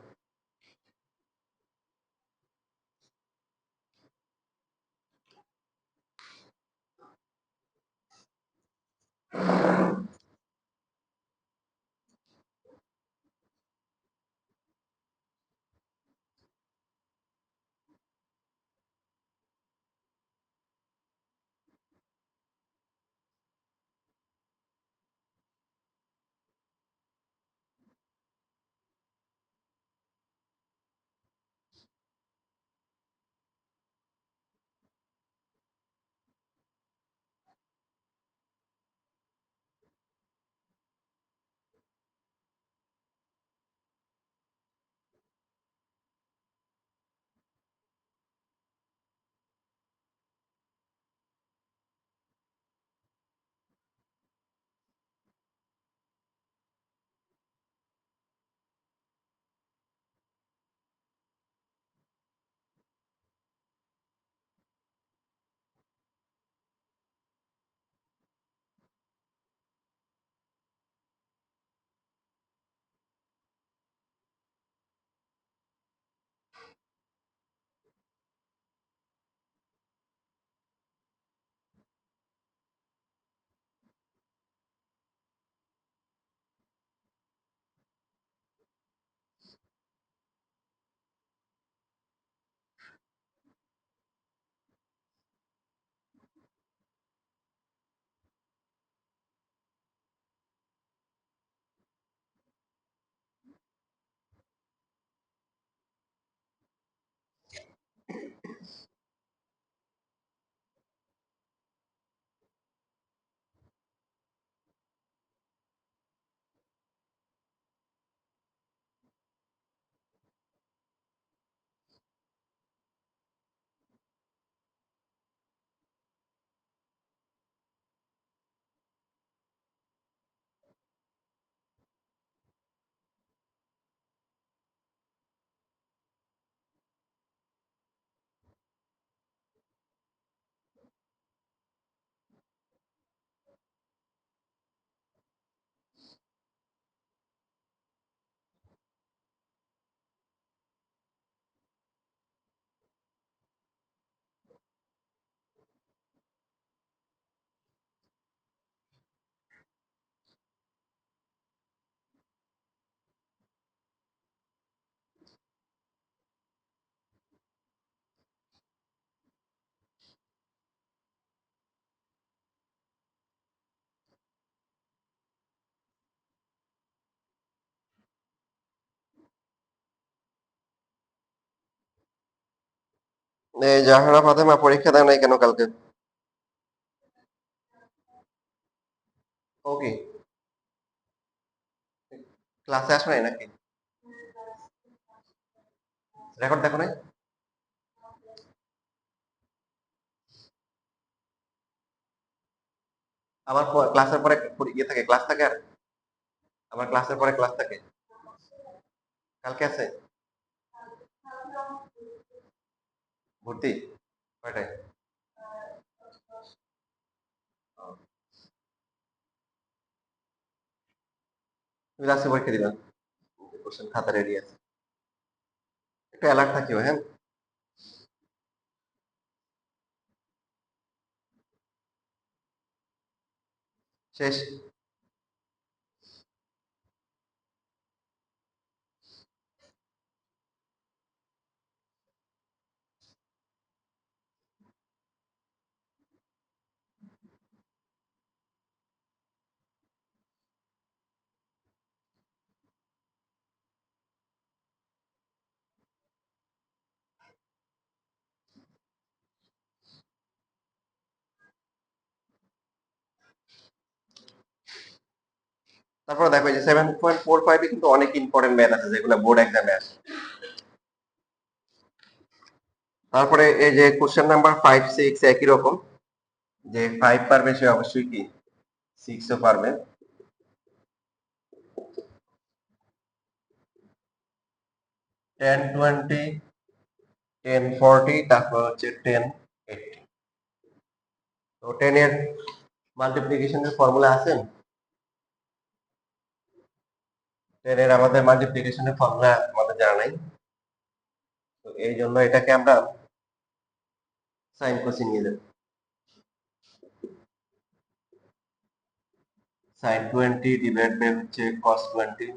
এই জাহারা ফাতেমা পরীক্ষা দেয় নাই কেন কালকে? ওকে, ক্লাসে আসবে নাই নাকি? রেকর্ড দেখো নাই? আমার ক্লাসের পরে ইয়ে থাকে, ক্লাস থাকে, আর আমার ক্লাসের পরে ক্লাস থাকে। কালকে আছে ভর্তি কয়টায়? তুমি আজকে পরীক্ষা দিবা? কোশ্চেন খাতা রেডি আছে, একটু অ্যালার্ট থাকিও, হ্যাঁ। শেষ। তারপরে দেখো যে 7.45 কিন্তু অনেক ইম্পর্টেন্ট ম্যাথ আছে যেগুলো বোর্ড এক্সামে আসে। তারপরে এই যে কোশ্চেন নাম্বার 5, 6 একই রকম, যে 5 পারবে সে অবশ্যই কি 6ও পারবে। 10, 20, 10, 40, তারপর হচ্ছে 10, 80। তো 10 এর মাল্টিপ্লিকেশনের ফর্মুলা আছেন? 10 এর আমাদের মাল্টিপ্লিকেশনের ফর্মুলা আমাদের জানা নাই, তো এই জন্য এটাকে আমরা সাইন কোসিন নিয়ে দেব। সাইন 20 ডিভাইড বাই হচ্ছে কস 20,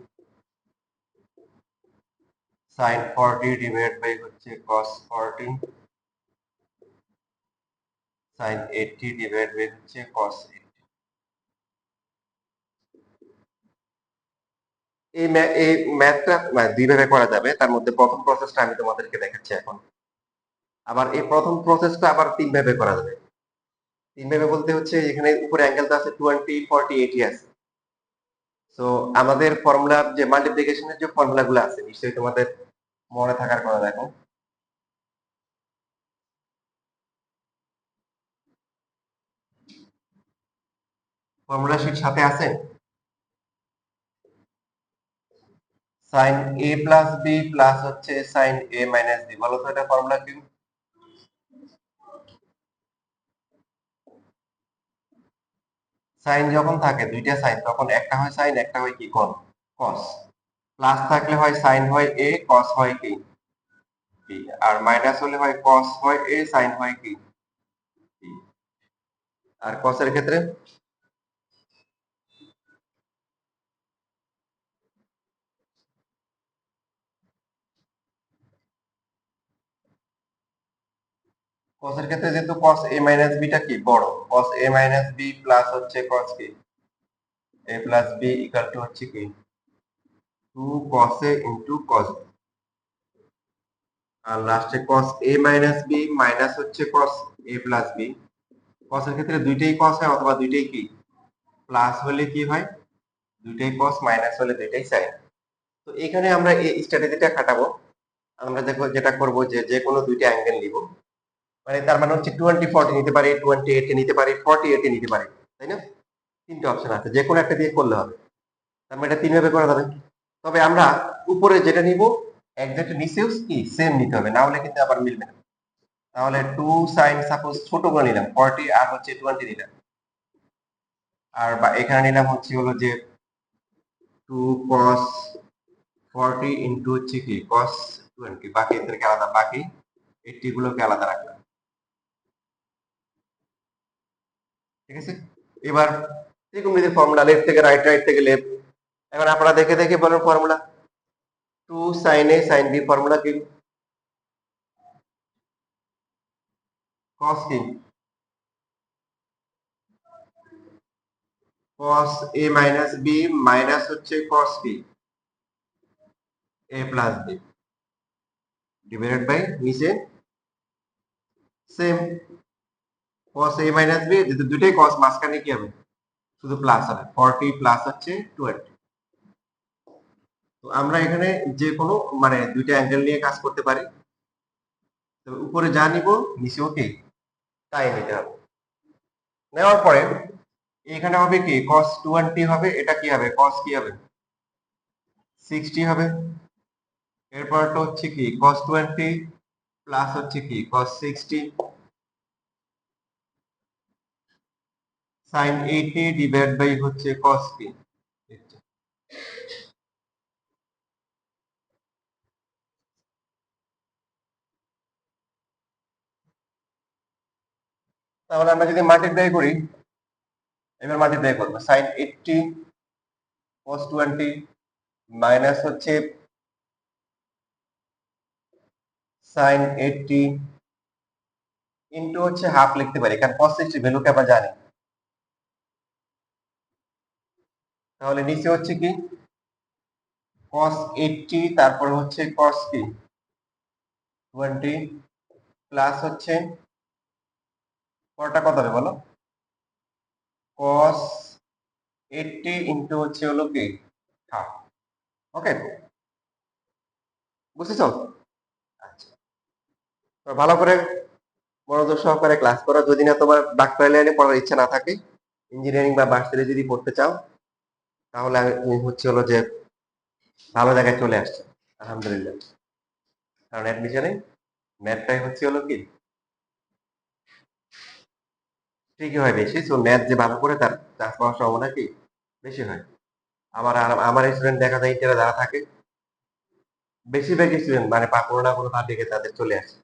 সাইন 40 ডিভাইড বাই হচ্ছে কস 40, সাইন 80 ডিভাইড বাই হচ্ছে কস 80। এই ম্যাথটা দুইভাবে করা যাবে, তার মধ্যে প্রথম প্রসেসটা আমি তোমাদেরকে দেখাচ্ছি এখন। আবার এই প্রথম প্রসেসটা আবার তিন ভাবে করা যাবে। তিন ভাবে বলতে হচ্ছে এখানে উপরে অ্যাঙ্গেলটা আছে 20, 40, 80 আছে। সো আমাদের ফর্মুলা যে মাল্টিপ্লিকেশনের যে ফর্মুলাগুলো আছে নিশ্চয়ই তোমাদের মনে থাকার কথা। দেখো, ফর্মুলা শিট সাথে আছে। Sign a plus b plus হচ্ছে সাইন এ মাইনাস বি, বলো তো এটা ফর্মুলা কি? সাইন যখন থাকে দুইটা সাইন, তখন একটা হয় সাইন, একটা হয় কি কস। প্লাস থাকলে হয় সাইন হয় এ, কস হয় কি বি। আর মাইনাস হলে হয় কস হয় এ, সাইন হয় কি বি। আর কসের ক্ষেত্রে যেহেতু কস এ মাইনাস বিটা কি বড়, cos a minus b plus হচ্ছে কস কি a plus b equal to হচ্ছে কি 2 cos a ইন্টু কস। আর লাস্টে cos a minus b minus হচ্ছে cos a plus b. cos এর ক্ষেত্রে দুইটাই cos হয়, অথবা দুইটাই কি প্লাস হলে কি হয়, দুইটাই cos, মাইনাস হলে দুইটাই sin। তো এখানে আমরা এই স্ট্র্যাটেজিটা খাটাবো। আমরা দেখো যেটা করব যে যে কোনো দুইটা অ্যাঙ্গেল নিব, মানে তার মানে হচ্ছে 20, 40 নিতে পারি, 20, 80 নিতে পারি, 40, 80 নিতে পারি, তাই না? তিনটা অপশন আছে, যে কোনো একটা দিয়ে করলে হবে। তার মানে এটা তিন ভাবে করা যাবে। তবে আমরা উপরে যেটা নিব একজ্যাক্ট নিচেও কি সেম নিতে হবে, না হলে কিন্তু আবার মিলবে না। তাহলে 2 sin, সাপোজ ছোট করে নিলাম 40 আর হচ্ছে 20 নিলাম, আর বা এখানে নিলাম হচ্ছে হলো যে 2 cos 40 ইন্টু হচ্ছে কি cos 20, বাকি এদেরকে আলাদা, বাকি 80 গুলোকে আলাদা রাখলাম। ঠিক আছে, এবার ত্রিকোণমিতির ফর্মুলা লেফট থেকে রাইট, রাইট থেকে লেফট। এখন আপনারা দেখে দেখে বলেন formula. 2 sin a sin b formula কি? cos কি? cos a minus b minus হচ্ছে cos কি a plus b divided by নিচে same cos a minus b, যেহেতু দুটোই cos, মাঝখানে কি হবে শুধু প্লাস হবে, 40 প্লাস হচ্ছে 20। তো আমরা এখানে যে কোনো মানে দুইটা অ্যাঙ্গেল নিয়ে কাজ করতে পারি। তো উপরে যা নিব নিচেও কি তাই নিতে হবে। নেওয়ার পরে এখানে হবে কি cos 20 হবে, এটা কি হবে cos কি হবে 60 হবে। এরপরটা হচ্ছে কি cos 20 প্লাস হচ্ছে কি cos 60 sin 80 ডিভাইড বাই হচ্ছে cos কি। তাহলে আমরা যদি মাল্টিপ্লাই করি, এবার মাল্টিপ্লাই করবো sin 80 cos 20 মাইনাস হচ্ছে sin 80 ইনটু হচ্ছে হাফ লিখতে পারি, কারণ cos 60 ভ্যালুকে আমরা জানি। তাহলে নিচে হচ্ছে কি cos 80 তারপর হচ্ছে cos কি 20 প্লাস হচ্ছে পরটা কত হবে বলো, cos 80 ইনটু হচ্ছে হলো কি হাফ। ওকে, বুঝেছো? আচ্ছা, তো ভালো করে মনোযোগ সহকারে ক্লাস করো। যদি না তোমার ডাক্তারি লাইনে পড়ার ইচ্ছা না থাকে, ইঞ্জিনিয়ারিং বা ভার্সিটি যদি পড়তে চাও, তাহলে আমি হচ্ছে হলো যে ভালো জায়গায় চলে আসছে আলহামদুলিল্লাহ। কারণ অ্যাডমিশনে ম্যাথটাই হচ্ছে হলো কি ঠিকই হয় বেশি। সো ম্যাথ যে ভালো করে তার চান্স পাওয়ার সম্ভাবনা কি বেশি হয়। আমার স্টুডেন্ট দেখা যায় ইন্টারে যারা থাকে, বেশিরভাগ স্টুডেন্ট মানে কোনো না কোনো দিকে তাদের চলে আসে।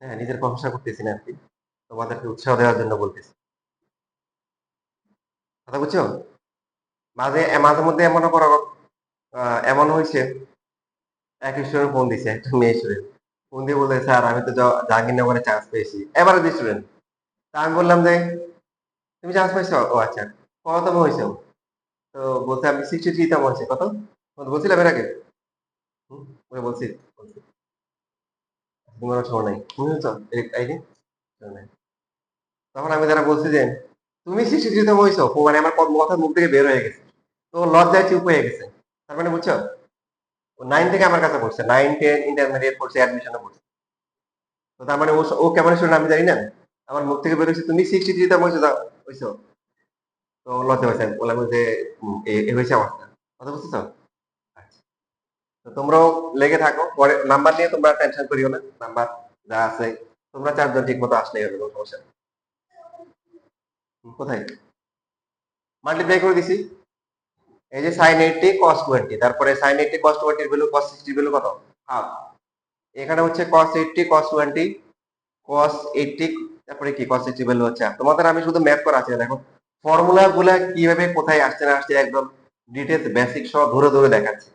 হ্যাঁ, নিজের প্রশংসা করতেছি না আর কি, তোমাদেরকে উৎসাহ দেওয়ার জন্য বলতেছি। কথা বুঝছো? মাঝে মাঝে মধ্যে এমন করো, এমন হয়েছে এক স্টুডেন্ট ফোন দিছে, একটা মেয়ে স্টুডেন্ট ফোন দিয়ে বলতে, স্যার আমি তো জাহাঙ্গীরনগরে চান্স পেয়েছি, এবারে স্টুডেন্ট। তা আমি বললাম যে তুমি চান্স পাইছো? ও আচ্ছা, কততম হয়েছে? তো বলছে আমি 63 তম হয়েছে। কত বলছিলাম এর আগে? ওরে বলছি, বলছি তোমার শোনো নাই, তুমি হচ্ছ এই যে শোনো নাই। তখন আমি যারা বলছি যে তুমি 63 তম হয়েছো, মানে আমার কথা মুখ থেকে বের হয়ে গেছে, তো লজ্জায় চুপ হয়ে গেছে। তার মানে বুঝছো, ও 9 থেকে আমার কাছে পড়ছে, 9 10 ইন্টারমিডিয়েট পড়ছে, অ্যাডমিশনে পড়ছে। তো তার মানে ও কেমন শুনে আমি জানি না, আমার মুখ থেকে বের হয়েছে তুমি 63 তম হয়েছো। তো লজ্জা হয়েছে, বললাম যে এ হয়েছে অবস্থা। কথা বুঝতেছো? আচ্ছা, তো তোমরাও লেগে থাকো, পরে নাম্বার নিয়ে তোমরা টেনশন করিও না, নাম্বার যা আছে তোমরা চারজন ঠিক মতো আসলেই হবে, কোনো সমস্যা নেই। কোথায় মাল্টিপ্লাই করে দিছি, এই যে sin 80 cos 20, তারপরে sin 80 cos 20 এর ভ্যালু cos 60 ভ্যালু কত হাফ। এখানে হচ্ছে cos 80 cos 20 cos 80, তারপরে কি cos 60 ভ্যালু হচ্ছে half। তোমাদের আমি শুধু ম্যাথ করা আছে, দেখো ফর্মুলা গুলা কিভাবে কোথায় আসছে না আসছে একদম ডিটেলস বেসিক সহ ধরে ধরে দেখাচ্ছি।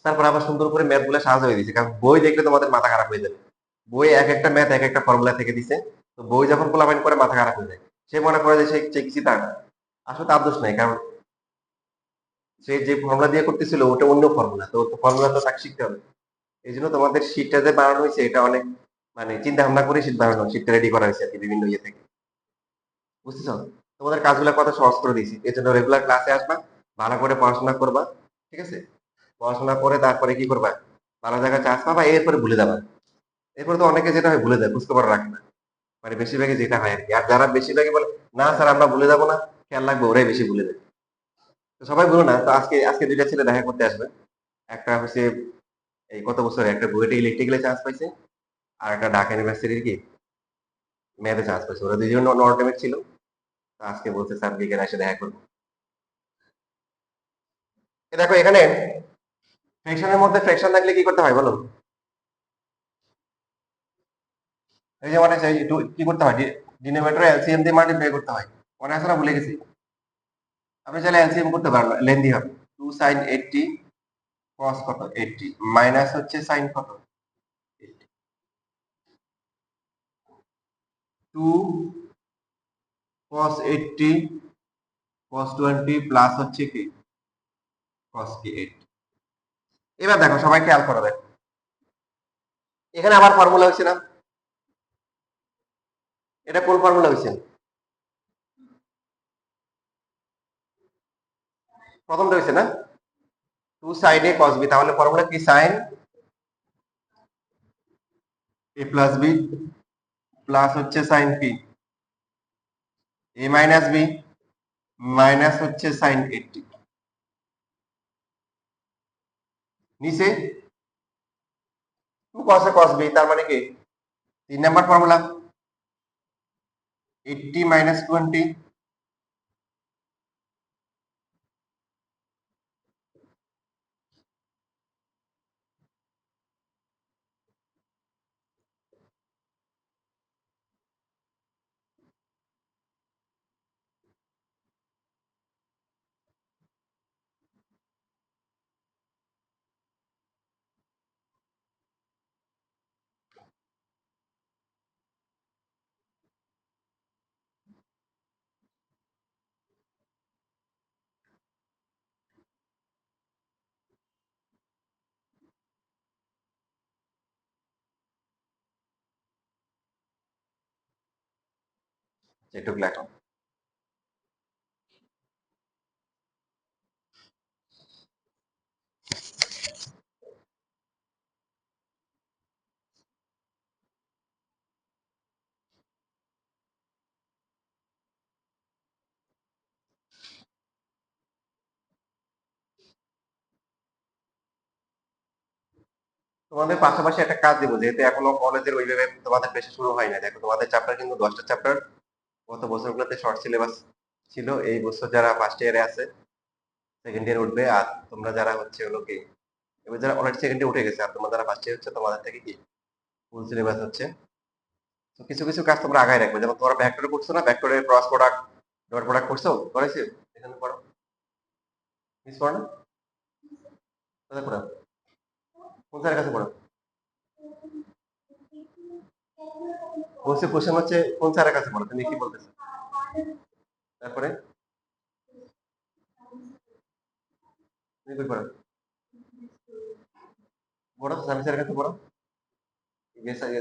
তারপর আবার সুন্দর করে ম্যাথ গুলা সাহায্য হয়ে দিচ্ছে, কারণ বই দেখলে তোমাদের মাথা খারাপ হয়ে যাবে। বই এক একটা ম্যাথ এক একটা ফর্মুলা থেকে দিছে, তো বই যখন পোলাপাইন করে মাথা খারাপ হয়ে যায়, সে মনে করে যে সে কিছু তা না। আসলে তার দোষ নাই, কারণ সে যে ফর্মুলা দিয়ে করতেছিল ওটা অন্য ফর্মুলা, তো ফর্মুলা তো তাকে শিখতে হবে। এই জন্য তোমাদের শীটটা যে বানানো হয়েছে এটা অনেক মানে চিন্তা ভাবনা করে শীট বানানো, শীটটা রেডি করা হয়েছে আর কি বিভিন্ন ইয়ে থেকে। বুঝতেছ? তোমাদের কাজগুলো কত সহজ করে দিয়েছি, এই জন্য রেগুলার ক্লাসে আসবা, ভালো করে পড়াশোনা করবা, ঠিক আছে? পড়াশোনা করে তারপরে কি করবা, ভালো জায়গায় চান্স পাবা, এরপরে ভুলে যাবা। এরপরে তো অনেকে যেটা হয় ভুলে যায়, বুঝতে পারা রাখে না, মানে বেশিরভাগই যেটা হয় আর কি। আর যারা বেশিরভাগই বলে না স্যার আমরা ভুলে যাবো না, খেয়াল রাখবো, ওরাই বেশি ভুলে যায়। তো সবাই বলো না। তো আজকে আজকে দুইটা ছেলে দেখা করতে আসবে, একটা হচ্ছে এই কত বছরে একটা বুয়েটে ইলেকট্রিক্যালে চান্স পাইছে, আর একটা ঢাকা ইউনিভার্সিটির কি ম্যাথে চান্স পাইছে। ওরা দুইজন নন অটোমেট ছিল। তো আজকে বলছে স্যার বিকেলে এসে দেখা করবো। দেখো এখানে ফ্রিকশনের মধ্যে ফ্রিকশন থাকলে কি করতে হয় বলো? এই যে মানে কি করতে হয়, ডিনোমিনেটর এলসিএম দিয়ে মাল্টিপ্লাই করতে হয়। মনে আছে না, ভুলে গেছি। আপনি চাইলে এলসিএম করতে পারবেন, লেন্দি হবে। 2 sin 80 cos কত 80 মাইনাস হচ্ছে sin কত 80, 2 cos 80 cos 20 প্লাস হচ্ছে কি cos কি 80। এবার দেখো সবাই খেয়াল করো, দেখো এখানে আবার ফর্মুলা হয়েছে না? এটা কোন ফর্মুলা হয়েছে? প্রথমটা হয়েছে না? Two sine a cos b, তাহলে ফর্মুলা কি? Sine a plus b plus হচ্ছে sine p a minus b minus হচ্ছে সাইন এইটটি। নিচে two cos a cos b, তার মানে কি? 3 নাম্বার ফর্মুলা, 80 মাইনাস 20। এটুকু লেখো। তোমাদের পাশাপাশি একটা কাজ দেবো, যেহেতু এখনো কলেজের ওইভাবে তোমাদের পেশা শুরু হয় না। দেখো তোমাদের চ্যাপ্টার কিন্তু 10টা চ্যাপ্টার। গত বছরগুলোতে শর্ট সিলেবাস ছিল, এই বছর যারা ফার্স্ট ইয়ারে আছে সেকেন্ড ইয়ার উঠবে, আর তোমরা যারা হচ্ছে হলো কি এবার যারা অলরেডি সেকেন্ড ইয়ার উঠে গেছে, আর তোমরা যারা ফার্স্ট ইয়ার হচ্ছে তোমাদের থেকে কি ফুল সিলেবাস হচ্ছে। তো কিছু কিছু কাজ তোমরা আগায় রাখবে, যেমন তোমরা ভেক্টরে করছো না, ভেক্টরের ক্রস প্রোডাক্ট ডট প্রোডাক্ট করছো, করেছে? এখানে পড়ো, মিস করো না? কোথায় পড়ো? কোন স্যারের কাছে পড়ো? বলছে কোশ্চেন হচ্ছে কোন স্যারের কাছে পড়ো, তুমি কি বলতেছো? তারপরে তুমি কই পড়ো? পড়ো তো, সামি স্যারের কাছে পড়ো।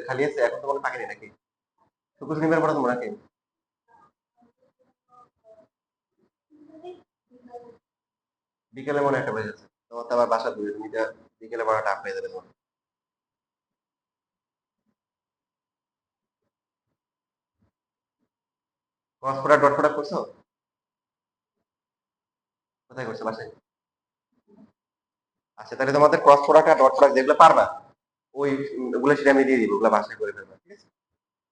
খালি আছে এখন, তোমাকে ফাঁকি নেই নাকি? শুক্র শনিবার পড়ো তোমরা নাকি? বিকেলে মনে হয় একটা বেজে যাচ্ছে, তোমার তো আবার বাসা দূরে, তুমি তো বিকেলে পড়াটা আপ হয়ে যাবে তোমার। ক্রস প্রোডাক্ট ডট প্রোডাক্ট করছো? কোথায় করছো, বাসায়? আচ্ছা, তাহলে তোমাদের ক্রস প্রোডাক্ট আর ডট প্রোডাক্ট যেগুলো পারবা, ওই ওগুলো সেটা আমি দিয়ে দিব, ওগুলো বাসায় করে ফেলবা, ঠিক আছে?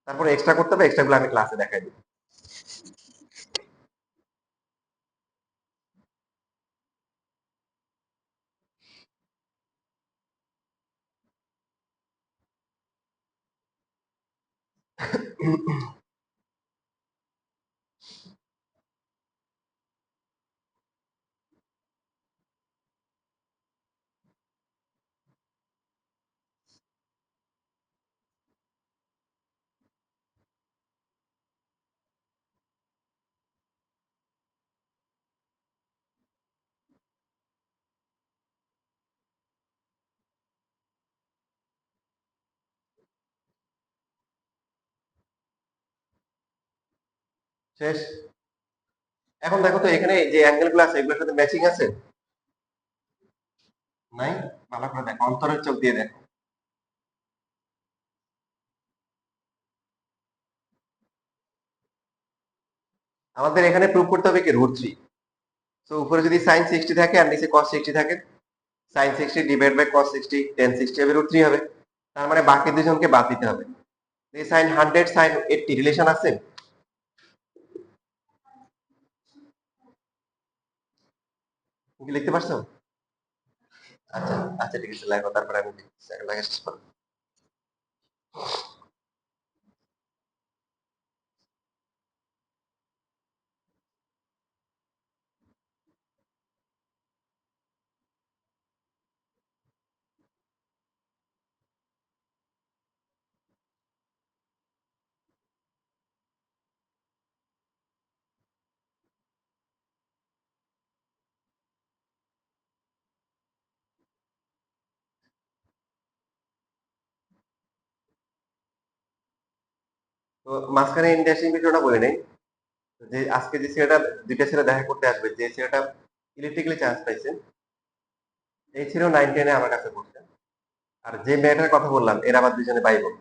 তারপরে এক্সট্রা করতে হবে, এক্সট্রা গুলো আমি ক্লাসে দেখাই দিব। শেষ। এখন দেখো তো, এখানে যে অ্যাঙ্গেল গুলো আছে এগুলোর সাথে ম্যাচিং আছে? নাই? ভালো করে দেখো, অন্তরের চোখ দিয়ে দেখো। আমাদের এখানে প্রুভ করতে হবে কি, √3। তো উপরে যদি সাইন 60 থাকে আর নিচে কস 60 থাকে, sine 60 divide by cos 60, tan 60 হবে, √3 হবে। তার মানে বাকি দুজনকে বাদ দিতে হবে। এই সাইন 100 সাইন 80 রিলেশন আছে? তুমি কি লিখতে পারছো? আচ্ছা, আচ্ছা ঠিক আছে, লেখো, তারপরে আমি লেখা শেষ করো। তো মাঝখানে ইন্টারেস্টিং বিষয়টা বলে নেই যে আজকে যে ছেলেটা দুইটা ছেলে দেখা করতে আসবে, যে ছেলেটা ইলেকট্রিক্যালি চান্স পাইছে, এই ছেলেও 9-10 আমার কাছে পড়ছে। আর যে মেয়েটার কথা বললাম এরা আবার দুজনে ভাই বোন।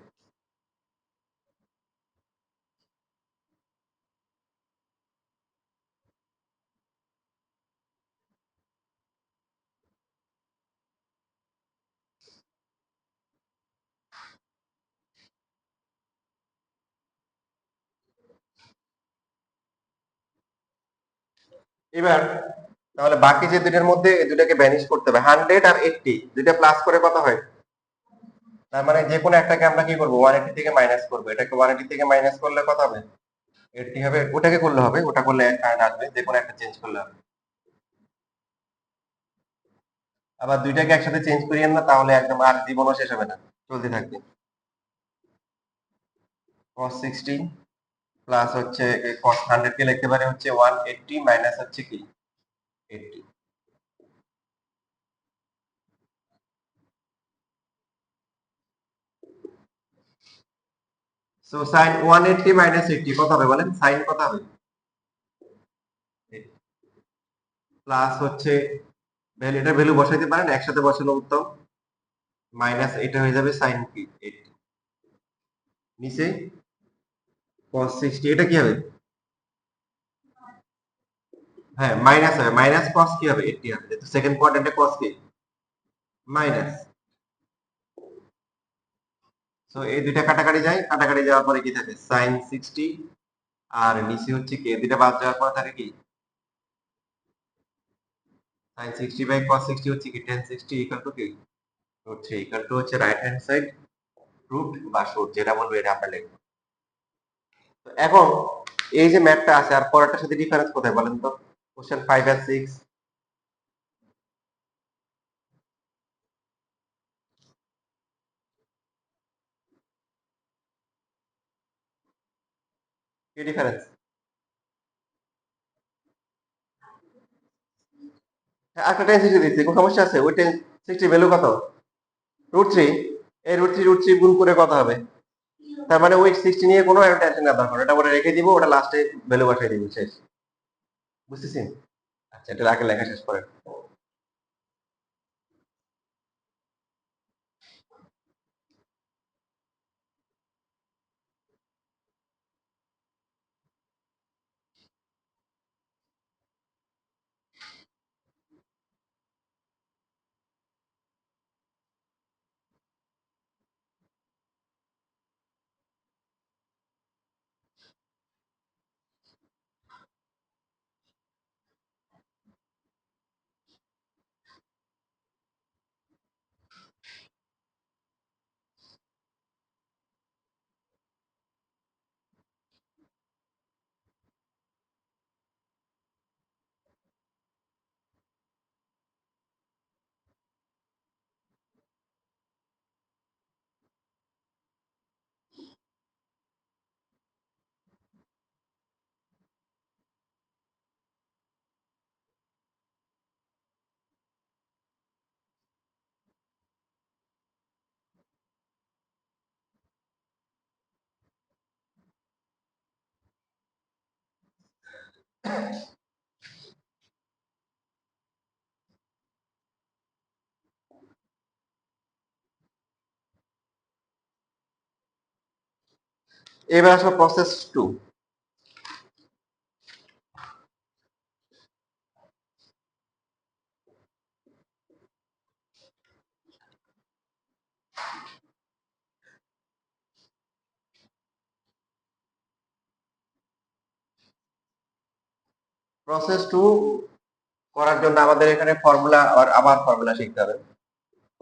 এবার তাহলে বাকি যে দুইটার মধ্যে এই দুটাকে ভ্যানিশ করতে হবে। 100 আর 80 দুইটা প্লাস করে কত হয়? তার মানে যে কোনো একটাকে আমরা কি করবো, 180 থেকে মাইনাস করবো। এটাকে 180 থেকে মাইনাস করলে কত হবে? 80 হবে। ওটাকে করলে হবে, ওটা করলে কারেন্ট আসবে, যে কোনো একটা চেঞ্জ করলে হবে। আবার দুইটাকে একসাথে চেঞ্জ করিয়েন না, তাহলে একদম আর জীবনও শেষ হবে না, চলতে থাকবে। cos 60 প্লাস হচ্ছে cos 100 কে লিখতে পারে হচ্ছে 180 মাইনাস হচ্ছে কি 80। সো sin 180 মাইনাস 80 কত হবে বলেন? sin কত হবে? প্লাস হচ্ছে এটার ভ্যালু বসাইতে পারেন, একসাথে বসানো উত্তম। মাইনাস এটা হয়ে যাবে sin কি 80। নিচে cos 60 এটা কি হবে? হ্যাঁ মাইনাস হবে, মাইনাস cos কি হবে 80 হবে, যেহেতু সেকেন্ড কোয়াড্রেন্টে cos কি মাইনাস। সো এই দুইটা কাটাকাটি যায়, কাটাকাটি যাওয়ার পরে কি থাকে sin 60, আর নিচে হচ্ছে কি দুইটা বাদ যাওয়ার পরে থাকে কি sin 60 বাই cos 60 হচ্ছে কি tan 60 ইকুয়াল টু কি হচ্ছে ইকুয়াল টু হচ্ছে রাইট হ্যান্ড সাইড রুট বা শুট, যেটা বলবো এটা আমরা লিখবো। তো এখন এই যে ম্যাথটা আছে আর পরেরটার সাথে ডিফারেন্স কোথায় বলেন তো? কোশ্চেন 5 আর 6 কি ডিফারেন্স? একটা tan 60 দিচ্ছি, কোনো সমস্যা আছে? ওই tan 60 ভ্যালু কত? √3। এই √3 গুণ করে কত হবে? তার মানে ওই 60 নিয়ে কোনো টেনশন না দরকার, ওটা ওটা রেখে দিব, ওটা লাস্টে ভ্যালু বসাই দিব, শেষ। বুঝতেছেন? আচ্ছা এটা আগে লেখা শেষ করেন। এবার আসো প্রসেস 2। প্রসেস 2 করার জন্য আমাদের এখানে ফর্মুলা আবার ফর্মুলা শিখতে হবে,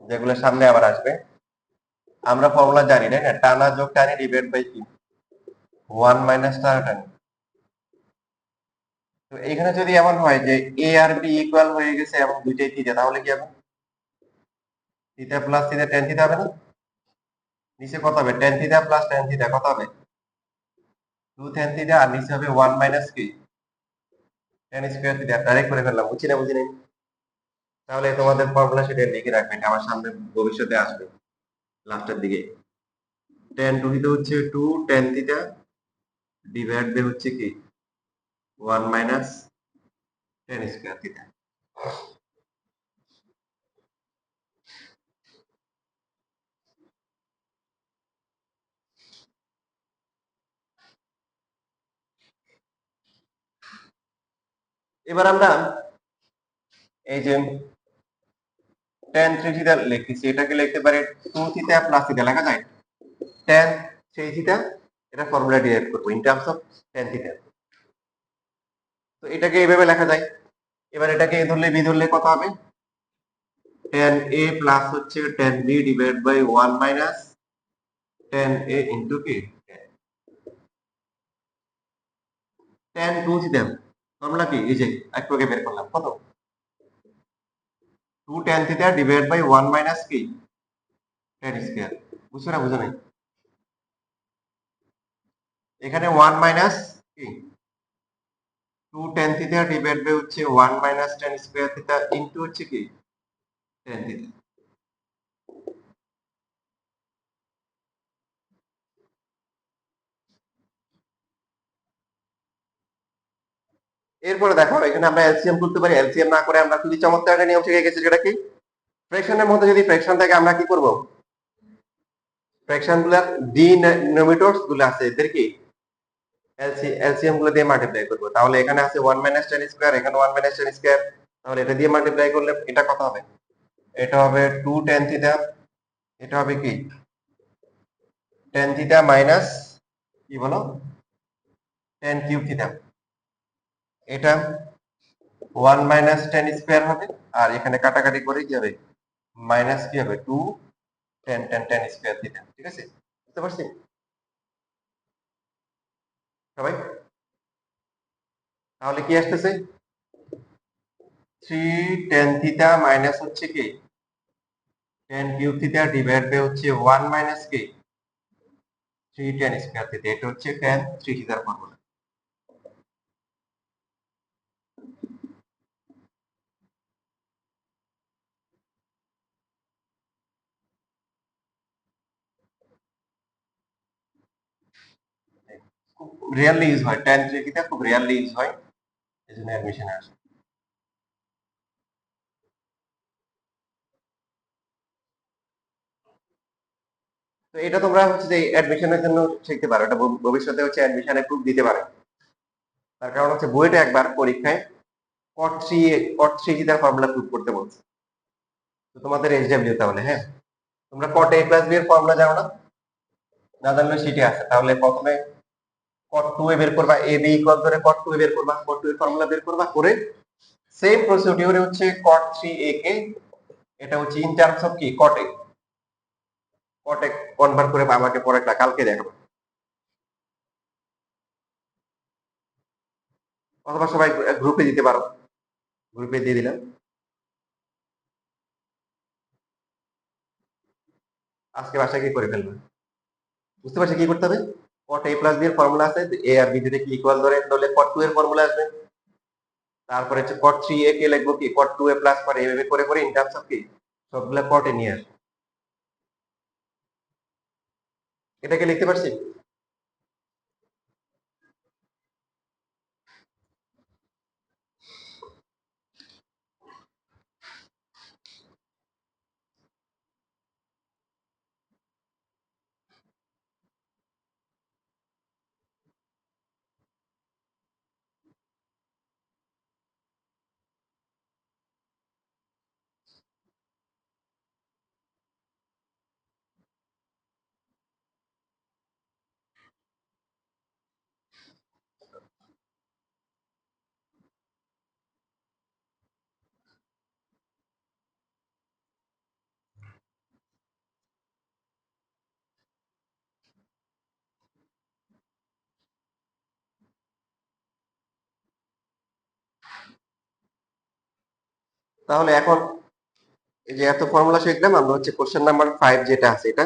যেগুলো সামনে আবার আসবে। আমরা ফর্মুলা জানি না, টানা যোগ টানি ডিভাইড বাই কি 1 মাইনাস টানা টানি। তো এখানে যদি এমন হয় যে এ আর বি ইকুয়াল হয়ে গেছে এবং দুইটাই থিটা, তাহলে কি হবে? Theta plus theta tan theta হবে না? নিচে কত হবে? tan theta plus tan theta কত হবে? 2 tan থিটা, আর নিচে হবে 1 মাইনাস কি tan স্কয়ার থিটা। ডাইরেক্ট করে ফেললাম, বুঝছি না বুঝি নাই? তাহলে তোমাদের ফর্মুলা সেটা লিখে রাখবেন, আমার সামনে ভবিষ্যতে আসবে লাস্টের দিকে। tan টু থিটা হচ্ছে 2 tan থিটা ডিভাইড বাই হচ্ছে কি 1 মাইনাস tan স্কয়ার থিটা। এবার আমরা এই যে tan 3 থিটা লিখতেছি, এটাকে লিখতে পারি 2 থিটা প্লাস থিটা লেখা যায়। tan 3 থিটা এটা ফর্মুলা ডিরাইভ করব in terms of tan theta. তো এটাকে এইভাবে লেখা যায়। এবার এটাকে এ ধরলে বি ধরলে কত হবে? tan a প্লাস হচ্ছে tan b divide by 1 minus tan a into কি tan 2 থিটা। ফর্মুলা কি? এই যে একটু আগে বের করলাম, কত? 2 tan theta divide by 1 minus কি tan স্কয়ার। বুঝছো না? বুঝো নাই? এখানে 1 মাইনাস কি 2 tan থিটা ডিভাইড বাই হচ্ছে 1 minus tan square theta into হচ্ছে কি tan থিটা। এরপরে দেখো এখানে আমরা এলসিএম করতে পারি। এলসিএম না করে আমরা খুবই চমৎকার একটা নিয়ম শিখে গেছি, যেটা কি ফ্র্যাকশনের মধ্যে যদি ফ্র্যাকশন থাকে আমরা কি করব? ফ্র্যাকশন গুলা ডিনোমিনেটরস গুলো আছে এদের কি এলসিএম গুলো দিয়ে মাল্টিপ্লাই করব। তাহলে এখানে আছে 1 মাইনাস tan স্কয়ার, এখানে 1 মাইনাস tan স্কয়ার, তাহলে এটা দিয়ে মাল্টিপ্লাই করলে এটা কত হবে? এটা হবে 2 tan থিটা, এটা হবে কি tan থিটা মাইনাস কি বলো tan কিউব থিটা। এটা 1 মাইনাস tan স্কয়ার হবে, আর এখানে কাটাকাটি করে কি হবে মাইনাস কি হবে 2 tan স্কয়ার থিটা। ঠিক আছে? বুঝতে পারছি সবাই? তাহলে কি আসতেছে 3 tan থিটা মাইনাস হচ্ছে কি tan cube theta divide by হচ্ছে 1 মাইনাস কি 3 tan স্কয়ার থিটা। এটা হচ্ছে tan 3 থিটার ফর্মুলা। খুব রিয়ারলি ইউজ হয়, tan 3 থিটা খুব রিয়ারলি ইউজ হয়, এজন্য অ্যাডমিশনে আসে। তো এটা তোমরা হচ্ছে যে অ্যাডমিশনের জন্য শিখতে পারো, এটা ভবিষ্যতে হচ্ছে অ্যাডমিশনে প্রুফ দিতে পারে। তার কারণ হচ্ছে বুয়েটে একবার পরীক্ষায় cot 3 থিটার ফর্মুলা প্রুফ করতে বলছে। তো তোমাদের এইচডব্লিউ তাহলে, হ্যাঁ, তোমরা cot a প্লাস b এর ফর্মুলা জানো না? না জানলে সেটি আছে। তাহলে প্রথমে cot 2a বের করবা, a b ইকুয়াল ধরে cot 2a বের করবা, cot 2 এর ফর্মুলা বের করবা, করে সেম প্রসিডিউরে হচ্ছে cot 3a কে এটা হচ্ছে ইন টার্মস অফ কি cot a কনভার্ট করে আমাকে পরে কালকে দেখাবো। অথবা সবাই গ্রুপে দিতে পারো, গ্রুপে দিয়ে দিলাম। আজকে বাসায় কি করে ফেলবে? বুঝতে পারছি কি করতে হবে? cot a প্লাস b এর ফর্মুলা আছে, a আর b দুটো কি ইকুয়াল ধরলে cot 2 এর ফর্মুলা আসবে। তারপরে হচ্ছে cot 3a কে লিখবো কি cot 2a প্লাস করে এইভাবে করে করে ইন টার্মস অফ কি সবগুলা cot a নিয়ে আসবে। এটাকে লিখতে পারছি? তাহলে এখন এই যে এত ফর্মুলা শিখলাম, আমরা হচ্ছে কোশ্চেন নাম্বার 5 যেটা আছে এটা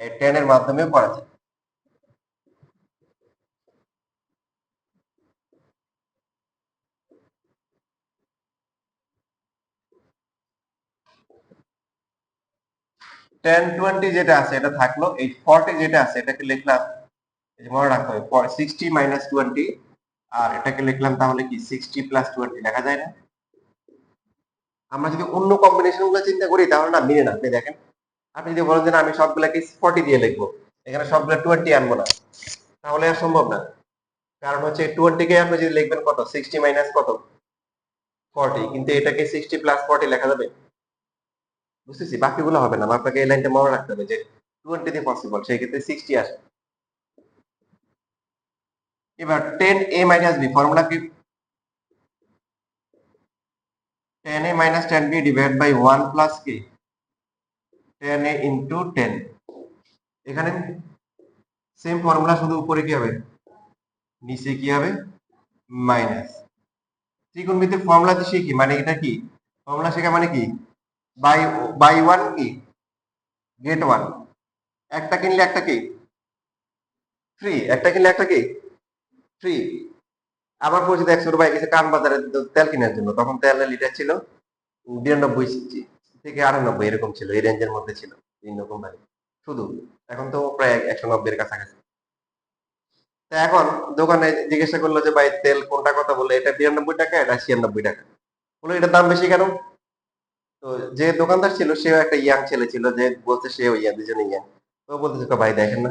10 এর মাধ্যমেও করা যায়। tan 20 যেটা আছে এটা থাকলো, এই 40 যেটা আছে এটাকে লিখলাম এই যে মনে রাখতে হবে 60 মাইনাস 20, আর এটাকে লিখলাম তাহলে কি 60 প্লাস 20 লেখা যায় না? আমরা যদি অন্য কম্বিনেশন গুলো চিন্তা করি তাহলে না মিলে না। আপনি দেখেন, আপনি যদি বলেন যে না, আমি সবগুলাকে 40 দিয়ে লিখবো, এখানে সবগুলা 20 আনবো না, তাহলে আর সম্ভব না। কারণ হচ্ছে 20 কে আপনি যদি লিখবেন কত, 60 মাইনাস কত, 40, কিন্তু এটাকে 60 প্লাস 40 লেখা যাবে? বুঝতেছি, বাকিগুলো হবে না। আপনাকে এই লাইনটা মনে রাখতে হবে যে 20 দিয়ে পসিবল, সেই ক্ষেত্রে 60 আসে। এবার 10a মাইনাস b ফর্মুলা কি? 10a minus 10b divide by 1 plus কি 10a ইন্টু 10। এখানে সেম ফর্মুলা, শুধু উপরে কি হবে, নিচে কি হবে, মাইনাস। ত্রিকোণমিতির ফর্মুলা তো শিখি, মানে এটা কি ফর্মুলা শেখা মানে কি, বাই বাই ওয়ান কি গেট ওয়ান, একটা কিনলে একটা কি ফ্রি, একটা কিনলে একটা কি ফ্রি। আমার পরিচিত এক ছোট ভাই গেছে কান বাজারে তেল কেনার জন্য, তখন তেলের লিটার ছিল 92 থেকে 98 এরকম ছিল, এই রেঞ্জের মধ্যে ছিল বিভিন্ন কোম্পানি শুধু। এখন তো প্রায় 190 এর কাছাকাছি। তা এখন দোকানে জিজ্ঞাসা করলো যে ভাই তেল কোনটা, কথা বললো এটা 92 টাকা, এটা 96 টাকা। বলে এটার দাম বেশি কেন? তো যে দোকানদার ছিল সেও একটা ইয়াং ছেলে ছিল, যে বলছে সেও ইয়াং, দুজনে ইয়াং। তো বলতেছে ভাই দেখেন না,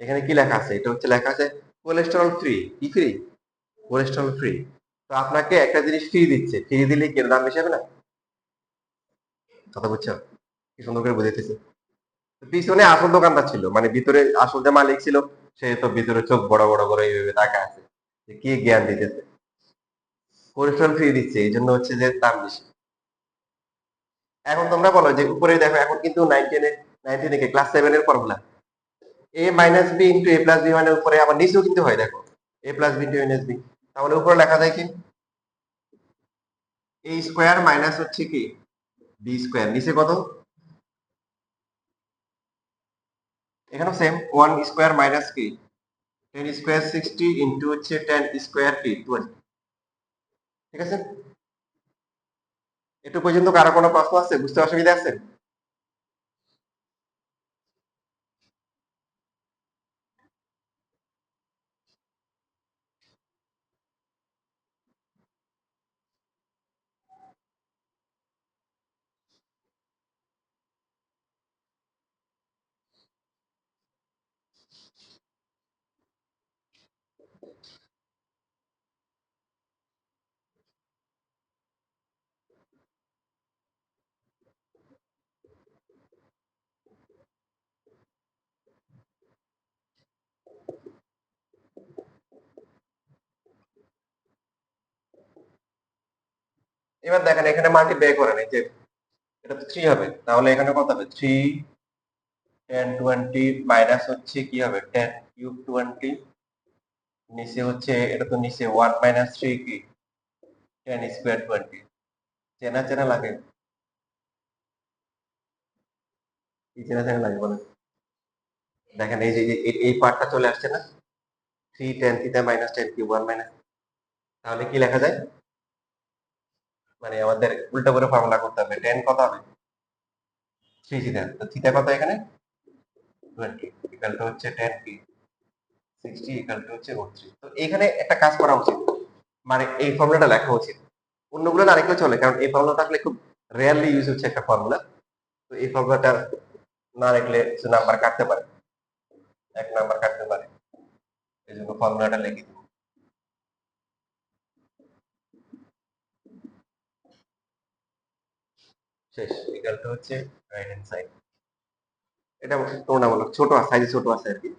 এখানে কি লেখা আছে, এটা হচ্ছে লেখা আছে কোলেস্টেরল ফ্রি। কি ফ্রি? Cholesterol free. তো আপনাকে একটা জিনিস ফ্রি দিচ্ছে, ফ্রি দিলে কি এর দাম বেশি হবে না? কথা বুঝছো? কি সুন্দর করে বুঝাইতেছে। পিছনে আসল দোকানদার ছিল, মানে ভিতরে আসল যে মালিক ছিল, সে তো ভিতরে চোখ বড় বড় করে এইভাবে তাকায় আছে, যে কি জ্ঞান দিতেছে, কোলেস্টেরল ফ্রি দিচ্ছে এই জন্য হচ্ছে যে দাম বেশি। এখন তোমরা বলো যে উপরে দেখো, এখন কিন্তু 19 এ ক্লাস 7 এর formula a minus b into a plus b, মানে উপরে আবার নিচেও কিন্তু হয়, দেখো a plus b into a minus b। তাহলে উপরে লেখা যায় কি a স্কোয়ার মাইনাস হচ্ছে কি b স্কোয়ার, নিচে কত, এখানেও সেম 1 স্কোয়ার মাইনাস কি 10 স্কোয়ার 60 ইন্টু হচ্ছে 10 স্কোয়ার কি 20। ঠিক আছে, একটু পর্যন্ত কারো কোনো প্রশ্ন আছে, বুঝতে অসুবিধা আছে? এবার দেখেন এখানে মাল্টিপ্লাই করেন, এই যে এটা তো 3 হবে, তাহলে এখানে কত হবে 3 10 20 মাইনাস হচ্ছে কি হবে 10 কিউব 20, নিচে হচ্ছে এটা তো নিচে 1 মাইনাস 3 কি 10 স্কোয়ার 20। চেনা চেনা লাগে, কি চেনা চেনা লাগে বলেন? দেখেন এই যে এই পার্টটা চলে আসছে না, 3 10 থিটা মাইনাস 10 কিউব 1 মাইনাস, তাহলে কি লেখা যায়, মানে আমাদের উল্টা করে ফর্মুলা করতে হবে, 10 কত হবে 3 থিটা, তো থিটা কত এখানে 20 ইকুয়াল টু হচ্ছে 10 কি 60 ইকুয়াল টু হচ্ছে √3। তো এখানে একটা কাজ করা উচিত, মানে এই ফর্মুলাটা লেখা উচিত, অন্যগুলো না লিখলেও চলে, কারণ এই ফর্মুলা থাকলে খুব রেয়ারলি ইউজ হচ্ছে একটা ফর্মুলা। তো এই ফর্মুলাটা না লিখলে কিছু নাম্বার কাটতে পারে, 1 নাম্বার কাটতে পারে, এই জন্য ফর্মুলাটা লিখে দিব। শেষ, ইকুয়াল টু হচ্ছে রাইট হ্যান্ড সাইড। এটা তুলনামূলক ছোট সাইজে ছোট আছে আর কি।